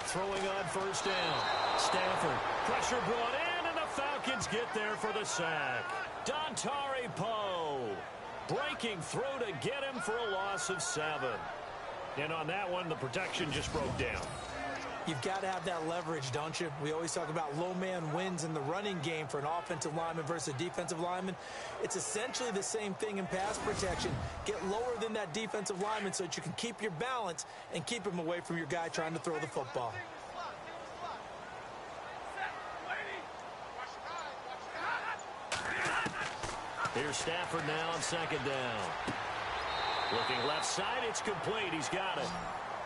[SPEAKER 1] Throwing on first down. Stafford. Pressure brought in, and the Falcons get there for the sack. Dontari Poe breaking through to get him for a loss of 7. And on that one, the protection just broke down.
[SPEAKER 3] You've got to have that leverage, don't you? We always talk about low man wins in the running game for an offensive lineman versus a defensive lineman. It's essentially the same thing in pass protection. Get lower than that defensive lineman so that you can keep your balance and keep him away from your guy trying to throw the football.
[SPEAKER 1] Here's Stafford now on second down. Looking left side, it's complete. He's got it.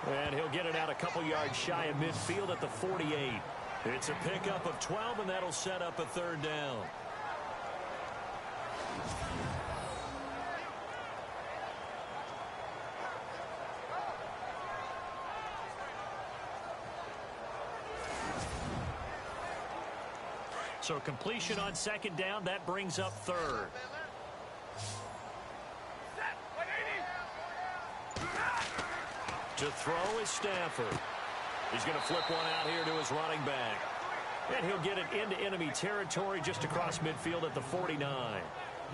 [SPEAKER 1] And he'll get it out a couple yards shy of midfield at the 48. It's a pickup of 12, and that'll set up a third down. So completion on second down, that brings up third. To throw is Stafford. He's going to flip one out here to his running back. And he'll get it into enemy territory just across midfield at the 49.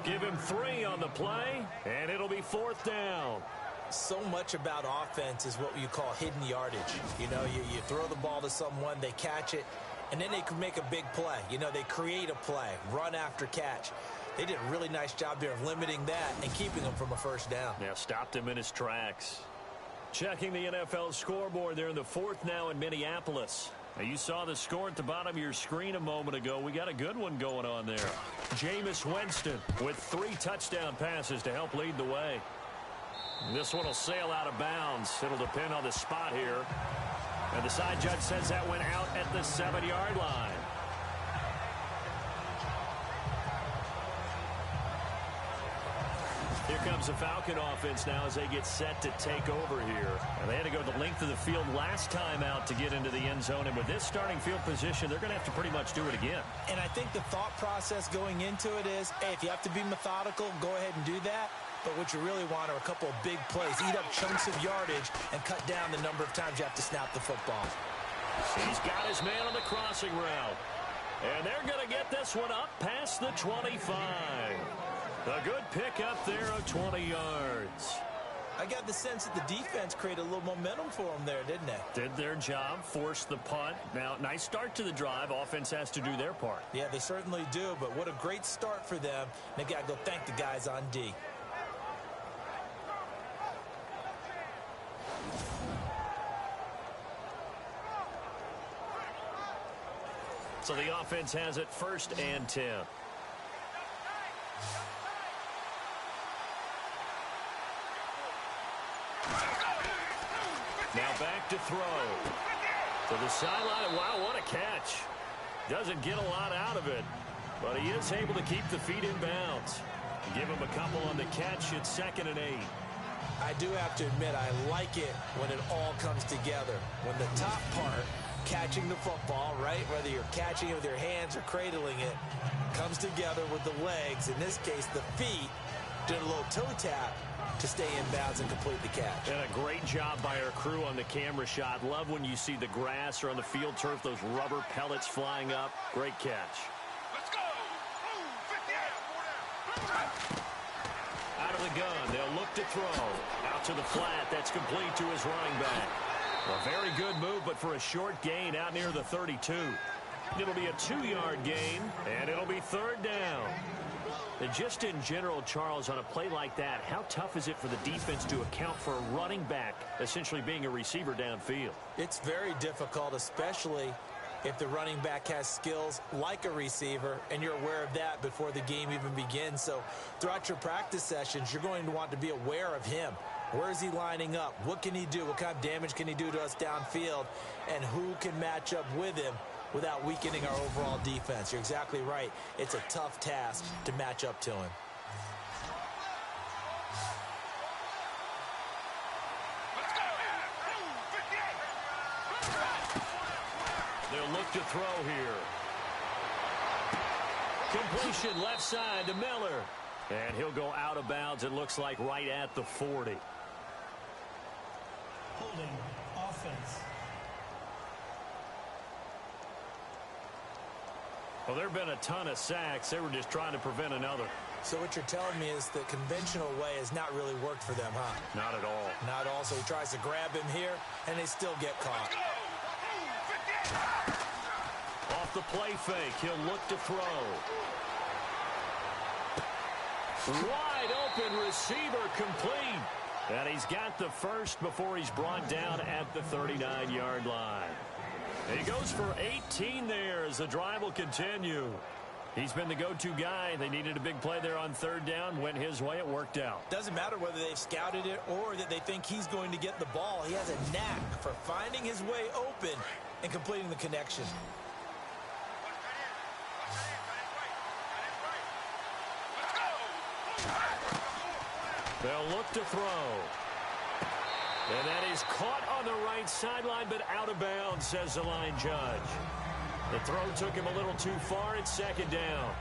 [SPEAKER 1] Give him 3 on the play, and it'll be fourth down.
[SPEAKER 3] So much about offense is what you call hidden yardage. You know, you throw the ball to someone, they catch it, and then they can make a big play. You know, they create a play, run after catch. They did a really nice job there of limiting that and keeping him from a first down.
[SPEAKER 1] Yeah, stopped him in his tracks. Checking the NFL scoreboard, they're in the fourth now in Minneapolis. Now, you saw the score at the bottom of your screen a moment ago. We got a good one going on there. Jameis Winston with 3 touchdown passes to help lead the way. This one will sail out of bounds. It'll depend on the spot here. And the side judge says that went out at the 7-yard line. Here comes the Falcon offense now as they get set to take over here. And they had to go the length of the field last time out to get into the end zone. And with this starting field position, they're going to have to pretty much do it again.
[SPEAKER 3] And I think the thought process going into it is, hey, if you have to be methodical, go ahead and do that. But what you really want are a couple of big plays. Eat up chunks of yardage and cut down the number of times you have to snap the football.
[SPEAKER 1] He's got his man on the crossing route. And they're going to get this one up past the 25. A good pickup there of 20 yards.
[SPEAKER 3] I got the sense that the defense created a little momentum for them there, didn't they?
[SPEAKER 1] Did their job, forced the punt. Now, nice start to the drive. Offense has to do their part.
[SPEAKER 3] Yeah, they certainly do, but what a great start for them. They got to go thank the guys on D.
[SPEAKER 1] So the offense has it 1st and 10. Now back to throw. To the sideline. Wow, what a catch. Doesn't get a lot out of it, but he is able to keep the feet in bounds. Give him a couple on the catch. It's 2nd and 8.
[SPEAKER 3] I do have to admit, I like it when it all comes together. When the top part, catching the football, right, whether you're catching it with your hands or cradling it, comes together with the legs, in this case the feet, doing a little toe tap to stay in bounds and complete the catch.
[SPEAKER 1] And a great job by our crew on the camera shot. Love when you see the grass or on the field turf, those rubber pellets flying up. Great catch.
[SPEAKER 6] Let's go.
[SPEAKER 1] Out of the gun, they'll look to throw. Out to the flat, that's complete to his running back. A very good move, but for a short gain out near the 32. It'll be a 2-yard gain, and it'll be 3rd down. And just in general, Charles, on a play like that, how tough is it for the defense to account for a running back essentially being a receiver downfield?
[SPEAKER 3] It's very difficult, especially if the running back has skills like a receiver, and you're aware of that before the game even begins. So throughout your practice sessions, you're going to want to be aware of him. Where is he lining up? What can he do? What kind of damage can he do to us downfield? And who can match up with him without weakening our overall defense? You're exactly right. It's a tough task to match up to him.
[SPEAKER 1] They'll look to throw here. Completion left side to Miller. And he'll go out of bounds, it looks like, right at the 40.
[SPEAKER 2] Holding offense.
[SPEAKER 1] Well, there have been a ton of sacks. They were just trying to prevent another.
[SPEAKER 3] So what you're telling me is the conventional way has not really worked for them, huh?
[SPEAKER 1] Not at all.
[SPEAKER 3] Not at all. So he tries to grab him here, and they still get caught.
[SPEAKER 1] Off the play fake, he'll look to throw. Wide open receiver complete. And he's got the first before he's brought down at the 39-yard line. And he goes for 18 there as the drive will continue. He's been the go-to guy. They needed a big play there on 3rd down. Went his way. It worked out.
[SPEAKER 3] Doesn't matter whether they've scouted it or that they think he's going to get the ball. He has a knack for finding his way open and completing the connection.
[SPEAKER 1] They'll look to throw. And that is caught on the right sideline, but out of bounds, says the line judge. The throw took him a little too far. It's 2nd down.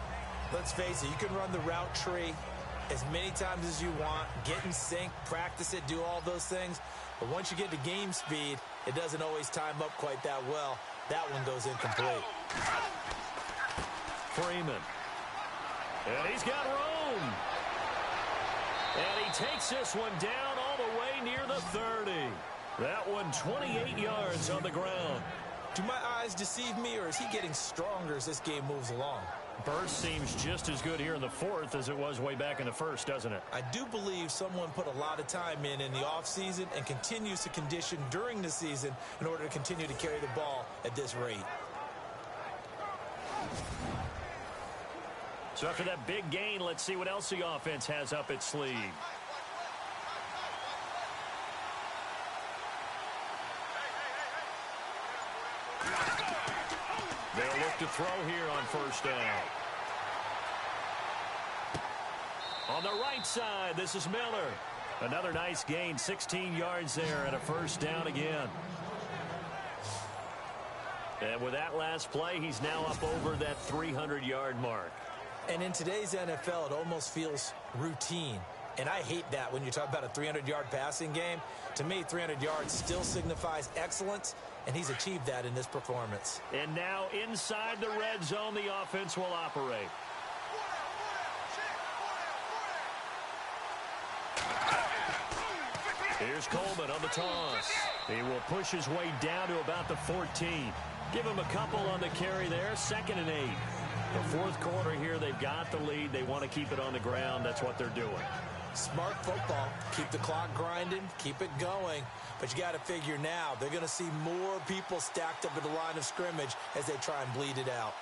[SPEAKER 3] Let's face it, you can run the route tree as many times as you want, get in sync, practice it, do all those things. But once you get to game speed, it doesn't always time up quite that well. That one goes incomplete.
[SPEAKER 1] Freeman. And he's got room. And he takes this one down all the way near the 30. That one 28 yards on the ground.
[SPEAKER 3] Do my eyes deceive me, or is he getting stronger as this game moves along?
[SPEAKER 1] Burst seems just as good here in the 4th as it was way back in the 1st, doesn't it?
[SPEAKER 3] I do believe someone put a lot of time in the offseason and continues to condition during the season in order to continue to carry the ball at this rate.
[SPEAKER 1] So after that big gain, let's see what else the offense has up its sleeve. They'll look to throw here on 1st down. On the right side, this is Miller. Another nice gain, 16 yards there and a 1st down again. And with that last play, he's now up over that 300-yard mark.
[SPEAKER 3] And in today's NFL, it almost feels routine. And I hate that when you talk about a 300-yard passing game. To me, 300 yards still signifies excellence, and he's achieved that in this performance.
[SPEAKER 1] And now inside the red zone, the offense will operate. Here's Coleman on the toss. He will push his way down to about the 14. Give him a couple on the carry there. 2nd and 8. The fourth quarter here, they've got the lead. They want to keep it on the ground. That's what they're doing.
[SPEAKER 3] Smart football. Keep the clock grinding. Keep it going. But you got to figure now, they're going to see more people stacked up at the line of scrimmage as they try and bleed it out.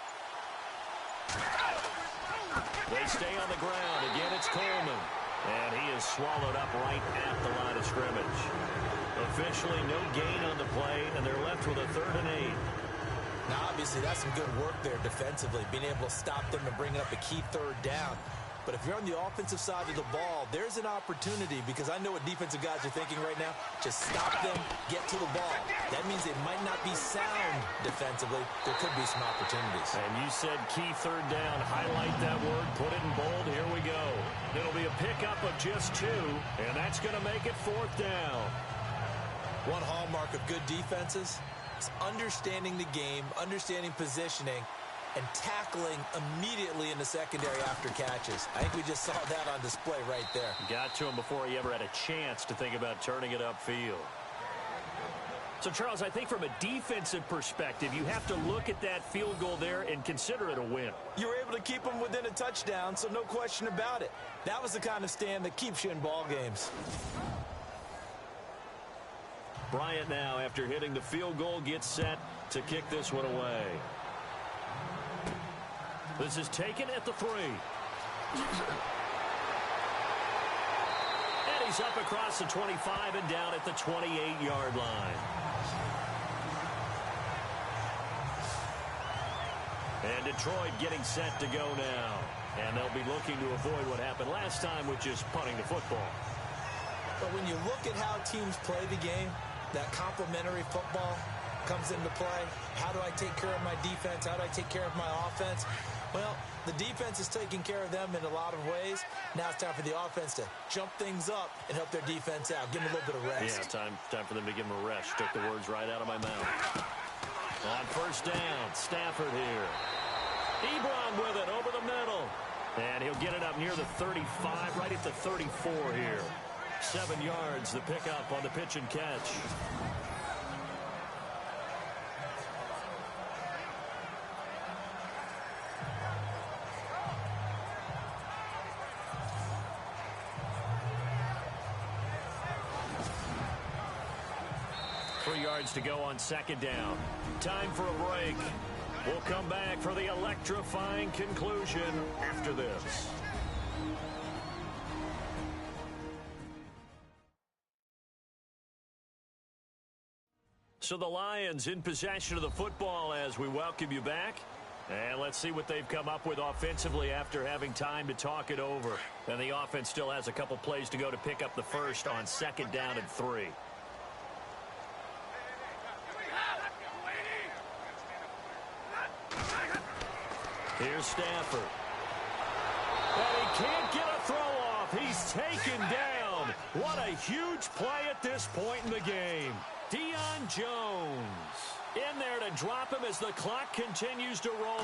[SPEAKER 1] They stay on the ground. Again, it's Coleman. And he is swallowed up right at the line of scrimmage. Officially, no gain on the play, and they're left with a 3rd and 8.
[SPEAKER 3] Now, obviously, that's some good work there defensively, being able to stop them and bring up a key 3rd down. But if you're on the offensive side of the ball, there's an opportunity, because I know what defensive guys are thinking right now. Just stop them, get to the ball. That means they might not be sound defensively. There could be some opportunities.
[SPEAKER 1] And you said key 3rd down. Highlight that word. Put it in bold. Here we go. It'll be a pickup of just 2, and that's going to make it 4th down.
[SPEAKER 3] One hallmark of good defenses is understanding the game, understanding positioning, and tackling immediately in the secondary after catches. I think we just saw that on display right there.
[SPEAKER 1] Got to him before he ever had a chance to think about turning it upfield. So, Charles, I think from a defensive perspective, you have to look at that field goal there and consider it a win.
[SPEAKER 3] You were able to keep them within a touchdown, so no question about it. That was the kind of stand that keeps you in ball games.
[SPEAKER 1] Bryant now, after hitting the field goal, gets set to kick this one away. This is taken at the 3. And he's up across the 25 and down at the 28-yard line. And Detroit getting set to go now. And they'll be looking to avoid what happened last time, which is punting the football.
[SPEAKER 3] But when you look at how teams play the game, that complementary football comes into play. How do I take care of my defense? How do I take care of my offense? Well, the defense is taking care of them in a lot of ways. Now it's time for the offense to jump things up and help their defense out. Give them a little bit of rest.
[SPEAKER 1] Yeah, time for them to give them a rest. Took the words right out of my mouth. On 1st down, Stafford here. Ebron with it over the middle. And he'll get it up near the 35, right at the 34 here. 7 yards, the pickup on the pitch and catch. To go on 2nd down. Time for a break. We'll come back for the electrifying conclusion after this. So the Lions in possession of the football as we welcome you back. And let's see what they've come up with offensively after having time to talk it over. And the offense still has a couple plays to go to pick up the first on 2nd down and 3. Here's Stafford. And he can't get a throw off. He's taken down. What a huge play at this point in the game. Deion Jones in there to drop him as the clock continues to roll.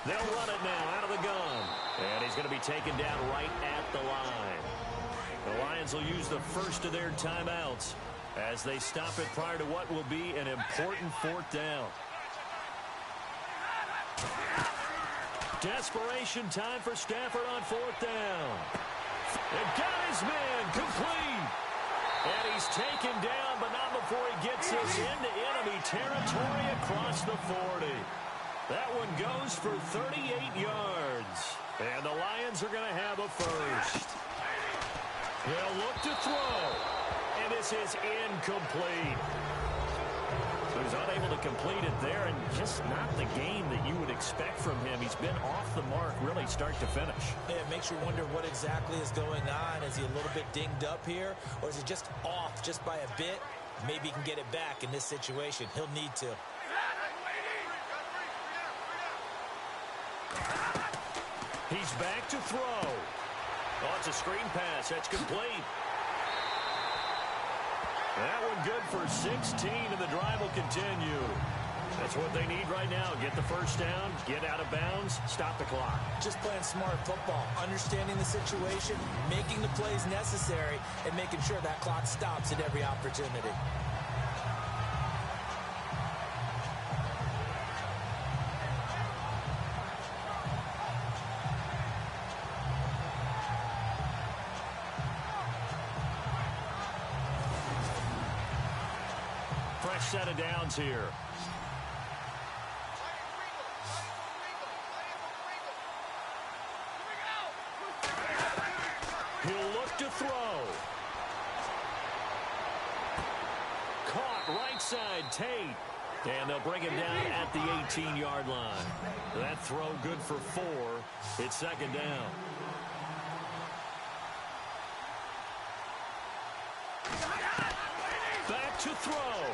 [SPEAKER 1] They'll run it now out of the gun. And he's going to be taken down right at the line. The Lions will use the first of their timeouts as they stop it prior to what will be an important 4th down. Desperation time for Stafford on 4th down. And got his man complete. And he's taken down, but not before he gets us into enemy territory across the 40. That one goes for 38 yards. And the Lions are going to have a first. They'll look to throw. And this is incomplete. So he's unable to complete it there, and just not the game that you would expect from him. He's been off the mark really start to finish.
[SPEAKER 3] Yeah, it makes you wonder what exactly is going on. Is he a little bit dinged up here, or is he just off just by a bit? Maybe he can get it back in this situation. He'll need to.
[SPEAKER 1] He's back to throw. Oh, it's a screen pass. That's complete. That one good for 16, and the drive will continue. That's what they need right now. Get the first down, get out of bounds, stop the clock.
[SPEAKER 3] Just playing smart football, understanding the situation, making the plays necessary, and making sure that clock stops at every opportunity.
[SPEAKER 1] Fresh set of downs here. He'll look to throw. Caught right side, Tate. And they'll bring him down at the 18-yard line. That throw good for 4. It's second down. Back to throw.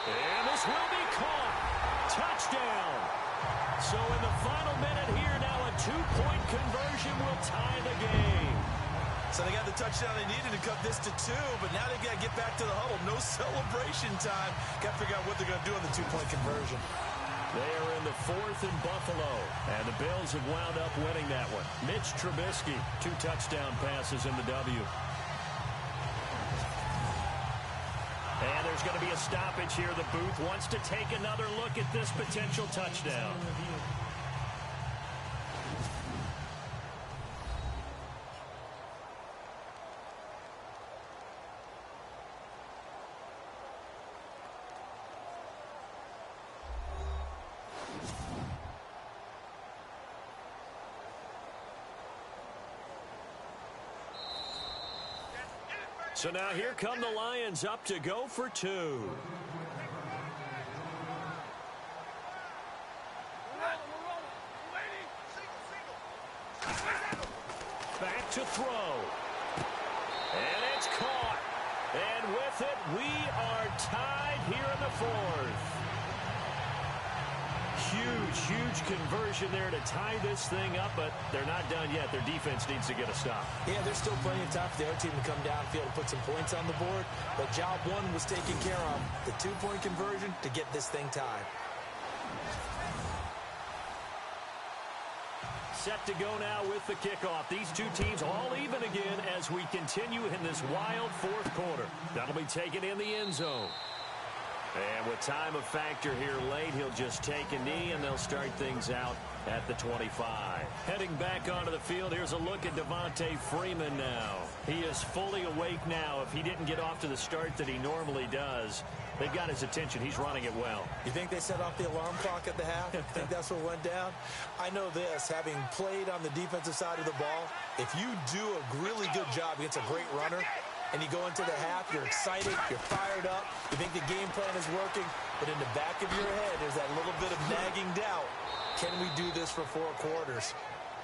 [SPEAKER 1] And this will be caught. Touchdown. So in the final minute here now, a 2-point conversion will tie the game.
[SPEAKER 4] So they got the touchdown they needed to cut this to 2, but now they got to get back to the huddle. No celebration time. Got to figure out what they're going to do on the 2-point conversion.
[SPEAKER 1] They are in the 4th and Buffalo, and the Bills have wound up winning that one. Mitch Trubisky, 2 touchdown passes in the W. And there's going to be a stoppage here. The booth wants to take another look at this potential touchdown. So now here come the Lions up to go for 2. Back to throw. And it's caught. And with it, we are tied here in the 4th. Huge conversion there to tie this thing up, but they're not done yet. Their defense needs to get a stop.
[SPEAKER 3] Yeah, there's still plenty of time for the other team to come downfield and put some points on the board, but job 1 was taken care of. The 2-point conversion to get this thing tied.
[SPEAKER 1] Set to go now with the kickoff. These two teams all even again as we continue in this wild 4th quarter. That'll be taken in the end zone. And with time of factor here late, he'll just take a knee, and they'll start things out at the 25. Heading back onto the field, here's a look at Devontae Freeman now. He is fully awake now. If he didn't get off to the start that he normally does, they've got his attention. He's running it well.
[SPEAKER 3] You think they set off the alarm clock at the half? You think that's what went down? I know this, having played on the defensive side of the ball, if you do a really good job against a great runner, and you go into the half, you're excited, you're fired up, you think the game plan is working, but in the back of your head, there's that little bit of nagging doubt. Can we do this for 4 quarters?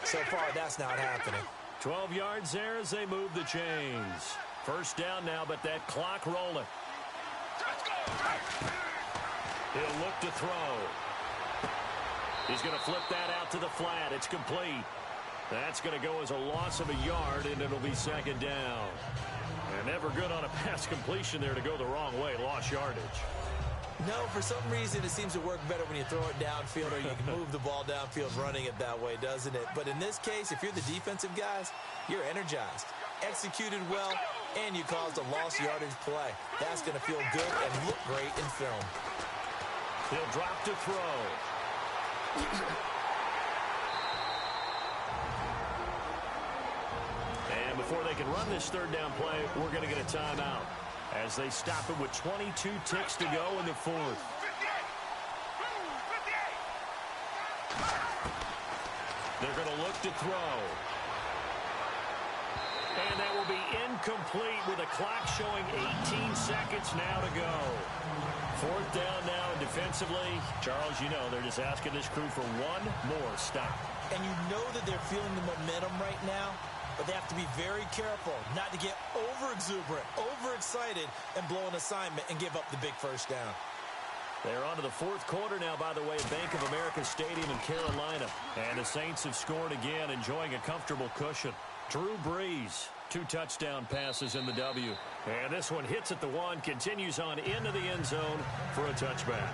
[SPEAKER 3] So far, that's not happening.
[SPEAKER 1] 12 yards there as they move the chains. First down now, but that clock rolling. He'll look to throw. He's going to flip that out to the flat. It's complete. That's going to go as a loss of a yard, and it'll be second down. And never good on a pass completion there to go the wrong way. Lost yardage.
[SPEAKER 3] No, for some reason it seems to work better when you throw it downfield or you can move the ball downfield running it that way, doesn't it? But in this case, if you're the defensive guys, you're energized, executed well, and you caused a lost yardage play. That's going to feel good and look great in film.
[SPEAKER 1] He'll drop to throw. And before they can run this 3rd down play, we're going to get a timeout as they stop it with 22 ticks to go in the 4th. They're going to look to throw. And that will be incomplete with a clock showing 18 seconds now to go. 4th down now, and defensively, Charles, you know, they're just asking this crew for one more stop.
[SPEAKER 3] And you know that they're feeling the momentum right now, but they have to be very careful not to get over-exuberant, overexcited, and blow an assignment and give up the big first down.
[SPEAKER 1] They're on to the fourth quarter now, by the way, at Bank of America Stadium in Carolina. And the Saints have scored again, enjoying a comfortable cushion. Drew Brees, 2 touchdown passes in the W. And this one hits at the 1, continues on into the end zone for a touchback.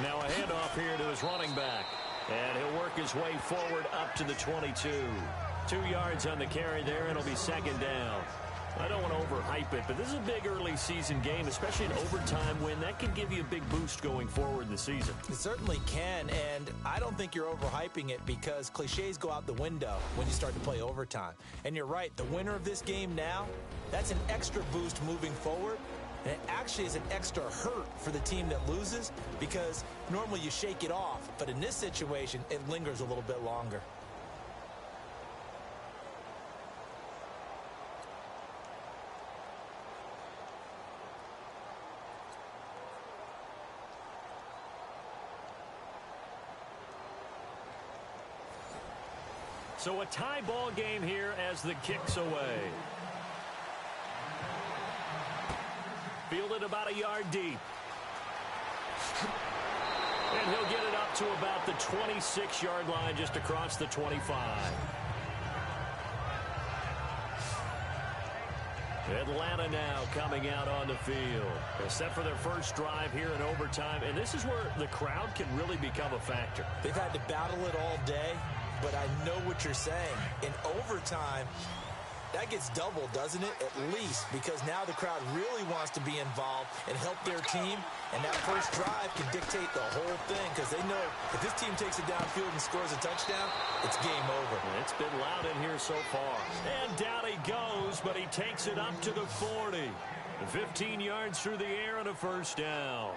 [SPEAKER 1] Now a handoff here to his running back. And he'll work his way forward up to the 22. 2 yards on the carry there, and it'll be second down. I don't want to overhype it, but this is a big early season game, especially an overtime win. That can give you a big boost going forward in the season.
[SPEAKER 3] It certainly can, and I don't think you're overhyping it because cliches go out the window when you start to play overtime. And you're right, the winner of this game now, that's an extra boost moving forward. And it actually is an extra hurt for the team that loses because normally you shake it off. But in this situation, it lingers a little bit longer.
[SPEAKER 1] So a tie ball game here as the kick's away. Fielded about a yard deep. And he'll get it up to about the 26-yard line, just across the 25. Atlanta now coming out on the field. They're set for their first drive here in overtime, and this is where the crowd can really become a factor.
[SPEAKER 3] They've had to battle it all day, but I know what you're saying. In overtime, that gets doubled, doesn't it? At least, because now the crowd really wants to be involved and help their team, and that first drive can dictate the whole thing because they know if this team takes it downfield and scores a touchdown, it's game over.
[SPEAKER 1] It's been loud in here so far. And down he goes, but he takes it up to the 40. 15 yards through the air and a first down.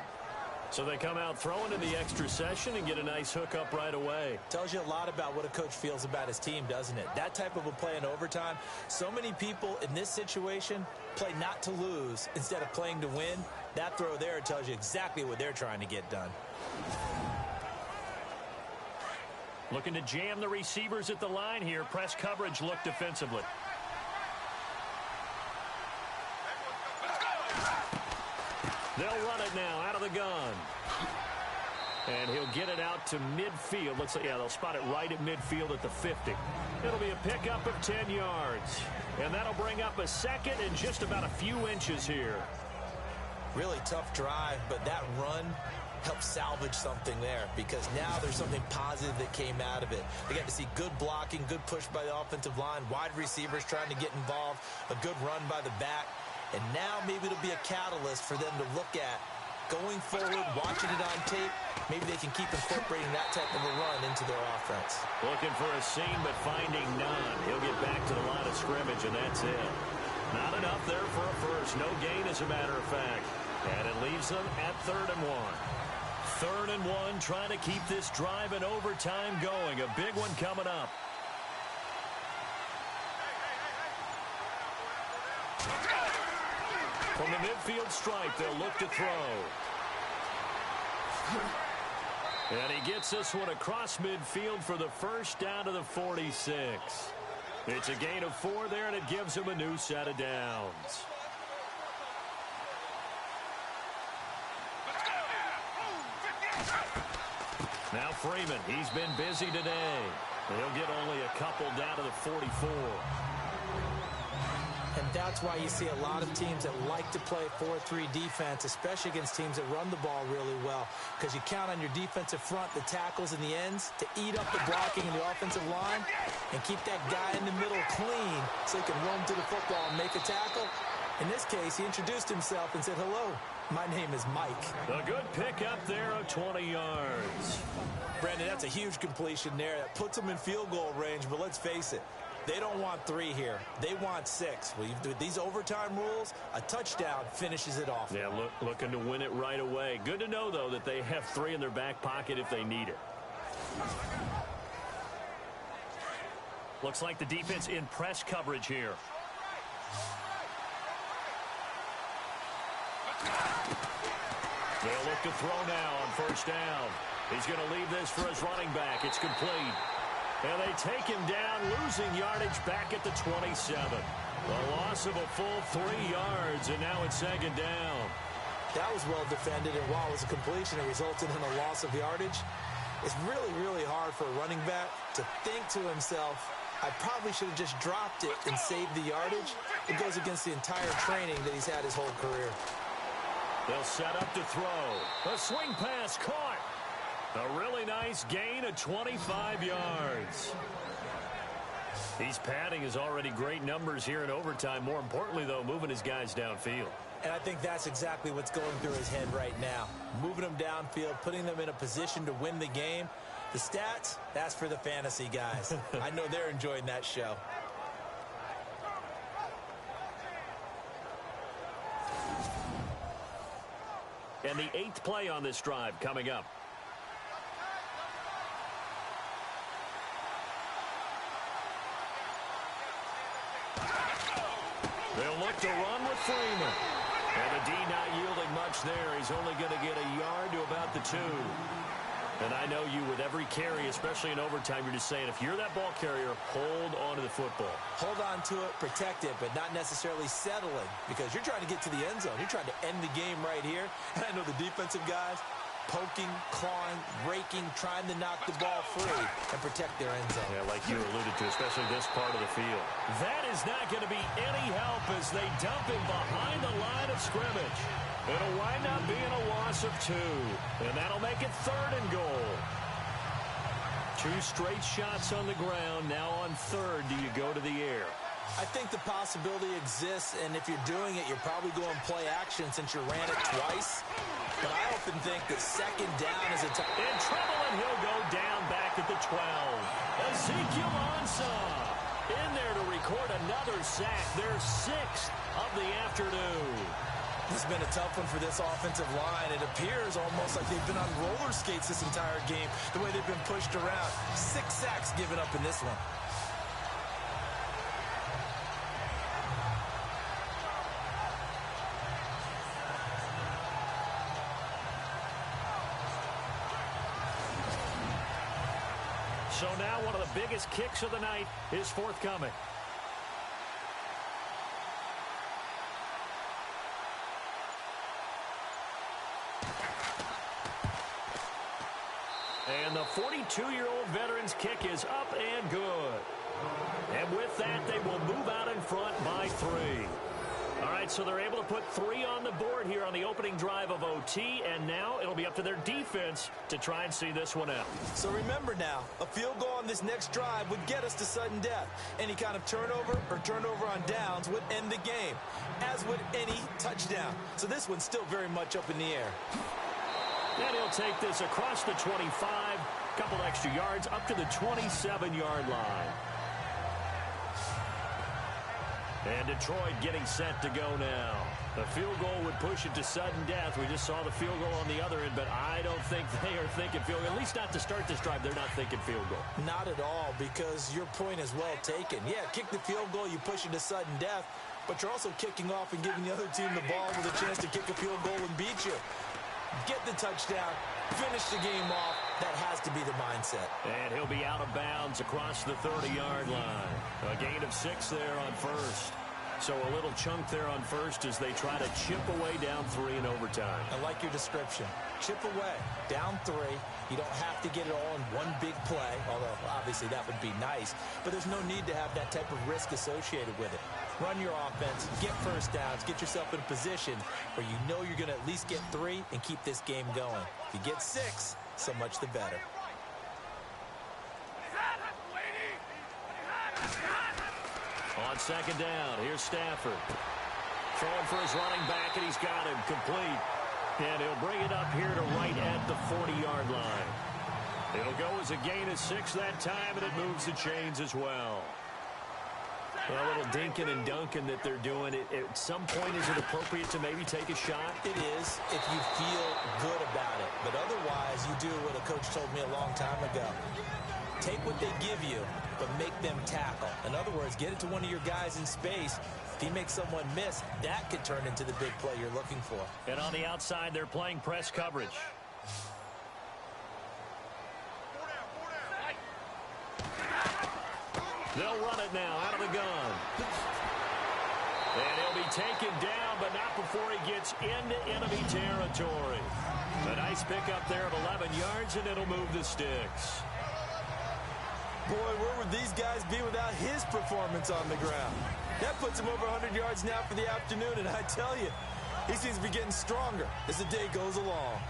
[SPEAKER 1] So they come out throwing in the extra session and get a nice hook up right away.
[SPEAKER 3] Tells you a lot about what a coach feels about his team, doesn't it? That type of a play in overtime. So many people in this situation play not to lose instead of playing to win. That throw there tells you exactly what they're trying to get done.
[SPEAKER 1] Looking to jam the receivers at the line here. Press coverage look defensively. They'll run it now out of the gun. And he'll get it out to midfield. Looks like, yeah, they'll spot it right at midfield at the 50. It'll be a pickup of 10 yards. And that'll bring up a second and just about a few inches here.
[SPEAKER 3] Really tough drive, but that run helped salvage something there because now there's something positive that came out of it. They got to see good blocking, good push by the offensive line, wide receivers trying to get involved, a good run by the back. And now maybe it'll be a catalyst for them to look at going forward, watching it on tape. Maybe they can keep incorporating that type of a run into their offense.
[SPEAKER 1] Looking for a seam, but finding none. He'll get back to the line of scrimmage, and that's it. Not enough there for a first. No gain, as a matter of fact. And it leaves them at 3rd and 1. 3rd and 1, trying to keep this drive in overtime going. A big one coming up. From the midfield stripe, they'll look to throw. And he gets this one across midfield for the first down to the 46. It's a gain of 4 there, and it gives him a new set of downs. Now Freeman, he's been busy today. He'll get only a couple down to the 44.
[SPEAKER 3] And that's why you see a lot of teams that like to play 4-3 defense, especially against teams that run the ball really well, because you count on your defensive front, the tackles and the ends, to eat up the blocking in the offensive line and keep that guy in the middle clean so he can roam to the football and make a tackle. In this case, he introduced himself and said, "Hello, my name is Mike."
[SPEAKER 1] A good pickup there of 20 yards.
[SPEAKER 3] Brandon, that's a huge completion there. That puts them in field goal range, but let's face it, they don't want 3 here. They want 6. With these overtime rules, a touchdown finishes it off.
[SPEAKER 1] Yeah, looking to win it right away. Good to know, though, that they have 3 in their back pocket if they need it. Looks like the defense in press coverage here. They'll look to throw now on first down. He's going to leave this for his running back. It's complete. And they take him down, losing yardage back at the 27. A loss of a full 3 yards, and now it's second down.
[SPEAKER 3] That was well defended, and while it was a completion, it resulted in a loss of yardage. It's really, really hard for a running back to think to himself, I probably should have just dropped it and saved the yardage. It goes against the entire training that he's had his whole career.
[SPEAKER 1] They'll set up to throw. A swing pass caught. A really nice gain of 25 yards. He's padding his already great numbers here in overtime. More importantly, though, moving his guys downfield.
[SPEAKER 3] And I think that's exactly what's going through his head right now. Moving them downfield, putting them in a position to win the game. The stats, that's for the fantasy guys. I know they're enjoying that show.
[SPEAKER 1] And the 8th play on this drive coming up. They'll look to run with Freeman. And the D not yielding much there. He's only going to get a yard to about the 2. And I know you, with every carry, especially in overtime, you're just saying, if you're that ball carrier, hold on to the football.
[SPEAKER 3] Hold on to it, protect it, but not necessarily settling, because you're trying to get to the end zone. You're trying to end the game right here. And I know the defensive guys poking, clawing, raking, trying to knock the ball free and protect their end zone.
[SPEAKER 1] Yeah, like you alluded to, especially this part of the field. That is not going to be any help as they dump him behind the line of scrimmage. It'll wind up being a loss of 2, and that'll make it 3rd and goal. 2 straight shots on the ground. Now on 3rd, do you go to the air?
[SPEAKER 3] I think the possibility exists, and if you're doing it, you're probably going play action since you ran it twice. But I often think that 2nd down is a time.
[SPEAKER 1] In trouble, and he'll go down back at the 12. Ezekiel Ansah in there to record another sack. Their 6th of the afternoon.
[SPEAKER 3] This has been a tough one for this offensive line. It appears almost like they've been on roller skates this entire game, the way they've been pushed around. 6 sacks given up in this one.
[SPEAKER 1] So now one of the biggest kicks of the night is forthcoming. And the 42-year-old veteran's kick is up and good. And with that, they will move out in front by 3. All right, so they're able to put 3 on the board here on the opening drive of OT, and now it'll be up to their defense to try and see this one out.
[SPEAKER 3] So remember now, a field goal on this next drive would get us to sudden death. Any kind of turnover or turnover on downs would end the game, as would any touchdown. So this one's still very much up in the air.
[SPEAKER 1] And he'll take this across the 25, couple extra yards up to the 27-yard line. And Detroit getting set to go now. The field goal would push it to sudden death. We just saw the field goal on the other end, but I don't think they are thinking field goal. At least not to start this drive. They're not thinking field goal.
[SPEAKER 3] Not at all, because your point is well taken. Yeah, kick the field goal, you push it to sudden death, but you're also kicking off and giving the other team the ball with a chance to kick a field goal and beat you. Get the touchdown, finish the game off. That has to be the mindset.
[SPEAKER 1] And he'll be out of bounds across the 30-yard line. A gain of 6 there on 1st. So a little chunk there on 1st as they try to chip away down 3 in overtime.
[SPEAKER 3] I like your description. Chip away, down 3. You don't have to get it all in one big play, although obviously that would be nice. But there's no need to have that type of risk associated with it. Run your offense, get first downs, get yourself in a position where you know you're going to at least get 3 and keep this game going. If you get 6, so much the better.
[SPEAKER 1] On 2nd down, here's Stafford. Throwing for his running back, and he's got him complete. And he'll bring it up here to right at the 40-yard line. It'll go as a gain of 6 that time, and it moves the chains as well. A little dinking and dunking that they're doing. At some point, is it appropriate to maybe take a shot?
[SPEAKER 3] It is if you feel good about it. But otherwise, you do what a coach told me a long time ago. Take what they give you, but make them tackle. In other words, get it to one of your guys in space. If he makes someone miss, that could turn into the big play you're looking for.
[SPEAKER 1] And on the outside, they're playing press coverage. They'll run it now out of the gun. And he'll be taken down, but not before he gets into enemy territory. A nice pickup there of 11 yards, and it'll move the sticks.
[SPEAKER 4] Boy, where would these guys be without his performance on the ground? That puts him over 100 yards now for the afternoon, and I tell you, he seems to be getting stronger as the day goes along.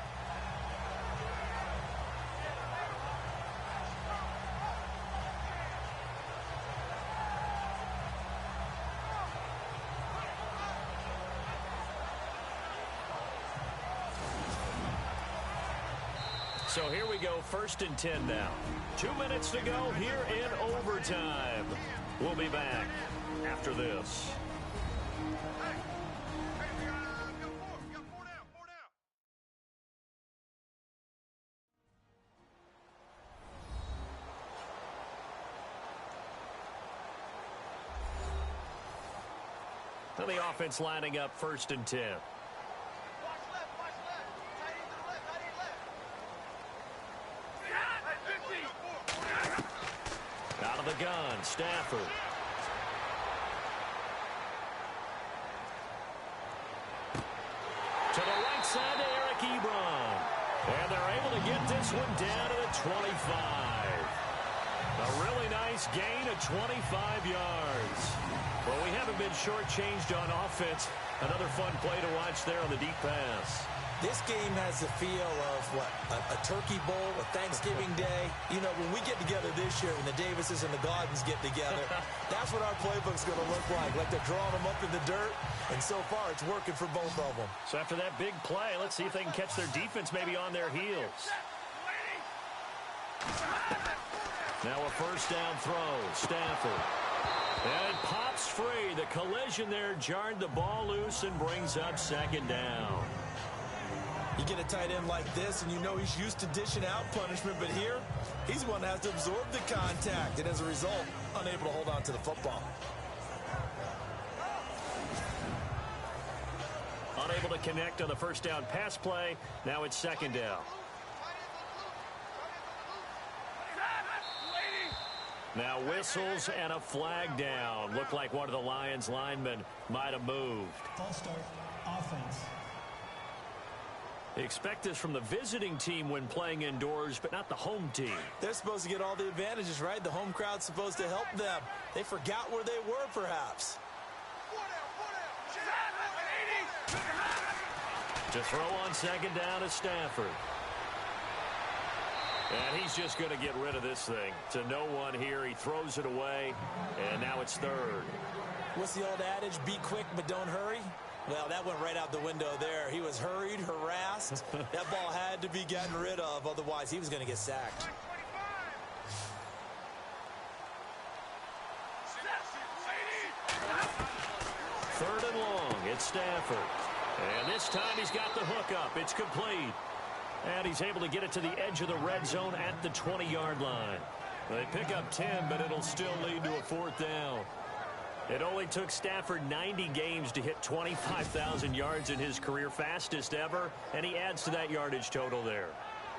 [SPEAKER 1] So here we go, 1st and 10 now. 2 minutes to go here in overtime. We'll be back after this. And the offense lining up 1st and 10. Out of the gun, Stafford. To the right side to Eric Ebron. And they're able to get this one down to the 25. A really nice gain of 25 yards. Well, we haven't been shortchanged on offense. Another fun play to watch there on the deep pass.
[SPEAKER 3] This game has the feel of, what, a turkey bowl, a Thanksgiving day. You know, when we get together this year, when the Davises and the Gardens get together, that's what our playbook's going to look like. Like they're drawing them up in the dirt, and so far it's working for both of them.
[SPEAKER 1] So after that big play, let's see if they can catch their defense maybe on their heels. Now a 1st down throw, Stafford. And it pops free. The collision there jarred the ball loose and brings up 2nd down.
[SPEAKER 3] You get a tight end like this, and you know he's used to dishing out punishment, but here, he's the one that has to absorb the contact, and as a result, unable to hold on to the football.
[SPEAKER 1] Unable to connect on the 1st down pass play. Now it's 2nd down. Now whistles and a flag down. Looked like one of the Lions linemen might have moved.
[SPEAKER 2] False start, offense.
[SPEAKER 1] They expect this from the visiting team when playing indoors, but not the home team.
[SPEAKER 3] They're supposed to get all the advantages, right? The home crowd's supposed to help them. They forgot where they were, perhaps.
[SPEAKER 1] To throw on 2nd down is Stafford. And he's just going to get rid of this thing. To no one here. He throws it away, and now it's 3rd.
[SPEAKER 3] What's the old adage? Be quick, but don't hurry? Well, that went right out the window there. He was hurried, harassed. That ball had to be gotten rid of, otherwise he was going to get sacked.
[SPEAKER 1] Third and long, it's Stafford. And this time he's got the hook up. It's complete. And he's able to get it to the edge of the red zone at the 20-yard line. They pick up 10, but it'll still lead to a 4th down. It only took Stafford 90 games to hit 25,000 yards in his career, fastest ever, and he adds to that yardage total there.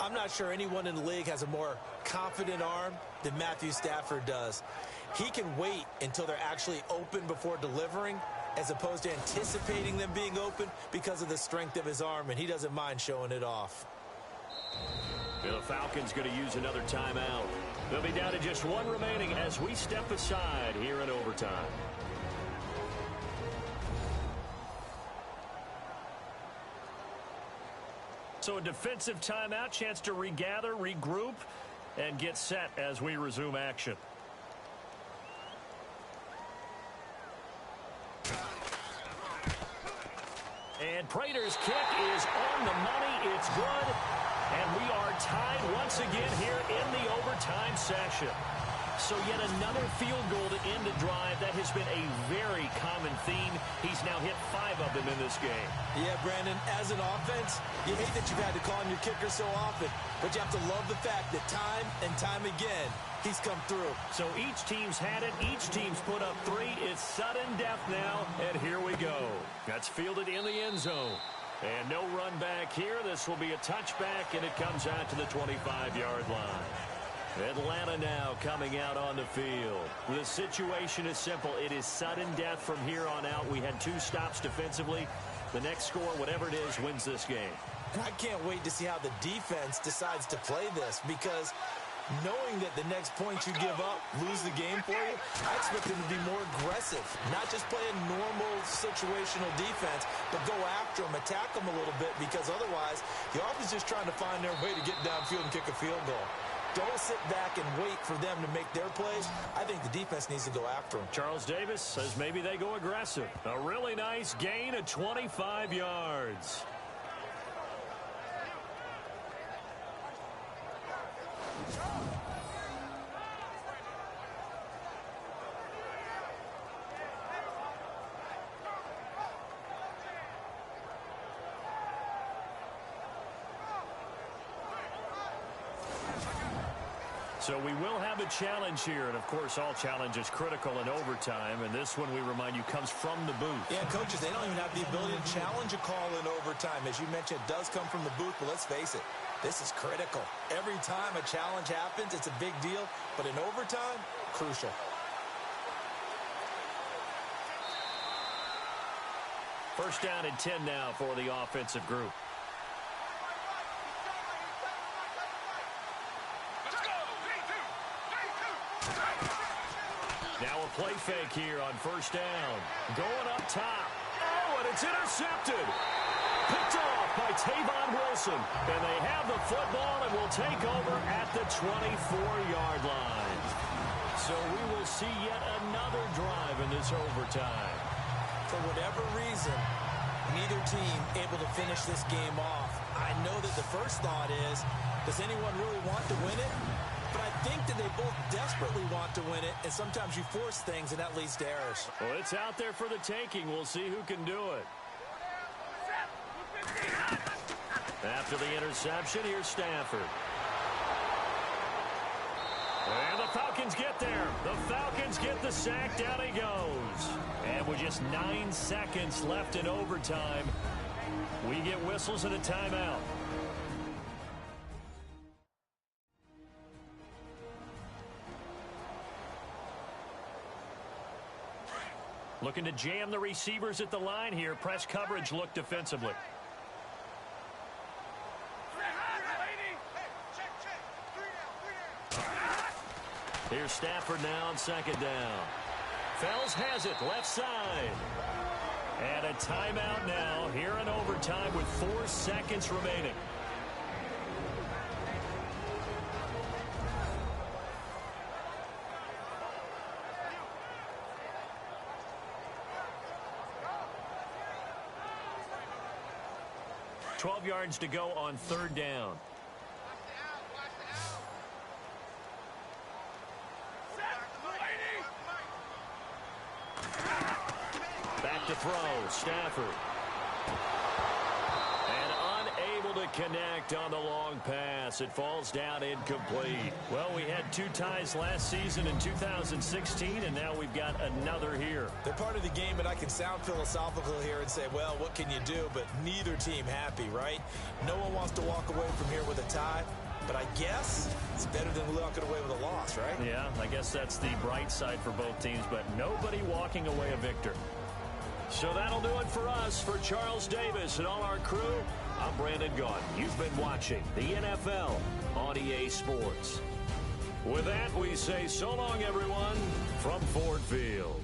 [SPEAKER 3] I'm not sure anyone in the league has a more confident arm than Matthew Stafford does. He can wait until they're actually open before delivering, as opposed to anticipating them being open because of the strength of his arm, and he doesn't mind showing it off.
[SPEAKER 1] The Falcons going to use another timeout. They'll be down to just 1 remaining as we step aside here in overtime. So a defensive timeout, chance to regather, regroup, and get set as we resume action. And Prater's kick is on the money. It's good. And we are tied once again here in the overtime session. So yet another field goal to end a drive. That has been a very common theme. He's now hit 5 of them in this game.
[SPEAKER 3] Yeah, Brandon, as an offense, you hate that you've had to call him your kicker so often, but you have to love the fact that time and time again, he's come through.
[SPEAKER 1] So each team's had it. Each team's put up 3. It's sudden death now, and here we go. That's fielded in the end zone. And no run back here. This will be a touchback, and it comes out to the 25-yard line. Atlanta now coming out on the field. The situation is simple. It is sudden death from here on out. We had 2 stops defensively. The next score, whatever it is, wins this game.
[SPEAKER 3] I can't wait to see how the defense decides to play this, because knowing that the next point you give up lose the game for you, I expect them to be more aggressive, not just play a normal situational defense, but go after them, attack them a little bit, because otherwise the offense is just trying to find their way to get downfield and kick a field goal. Don't sit back and wait for them to make their plays. I think the defense needs to go after them.
[SPEAKER 1] Charles Davis says maybe they go aggressive. A really nice gain of 25 yards. So we will have a challenge here, and of course all challenge is critical in overtime, and this one, we remind you, comes from the booth.
[SPEAKER 3] Yeah, coaches, they don't even have the ability to challenge a call in overtime. As you mentioned, it does come from the booth, but let's face it, this is critical. Every time a challenge happens, it's a big deal, but in overtime, crucial.
[SPEAKER 1] First down and 10 now for the offensive group. Now a play fake here on first down. Going up top. Oh, and it's intercepted. Picked off by Tavon Wilson. And they have the football and will take over at the 24-yard line. So we will see yet another drive in this overtime.
[SPEAKER 3] For whatever reason, neither team able to finish this game off. I know that the first thought is, does anyone really want to win it? But I think that they both desperately want to win it, and sometimes you force things, and that leads to errors.
[SPEAKER 1] Well, it's out there for the taking. We'll see who can do it. After the interception, here's Stafford. And the Falcons get there. The Falcons get the sack. Down he goes. And with just 9 seconds left in overtime, we get whistles and a timeout. Looking to jam the receivers at the line here. Press coverage look defensively. Here's Stafford now on second down. Fells has it, left side. And a timeout now here in overtime with 4 seconds remaining. .12 yards to go on third down. Back to throw, Stafford. And unable to connect on the long pass. It falls down incomplete. Well, we had 2 ties last season in 2016, and now we've got another here.
[SPEAKER 3] They're part of the game, and I can sound philosophical here and say, well, what can you do? But neither team happy, right? No one wants to walk away from here with a tie. But I guess it's better than walking away with a loss, right?
[SPEAKER 1] Yeah, I guess that's the bright side for both teams, but nobody walking away a victor. So that'll do it for us. For Charles Davis and all our crew, I'm Brandon Gaudin. You've been watching the NFL on EA Sports. With that, we say so long, everyone, from Ford Field.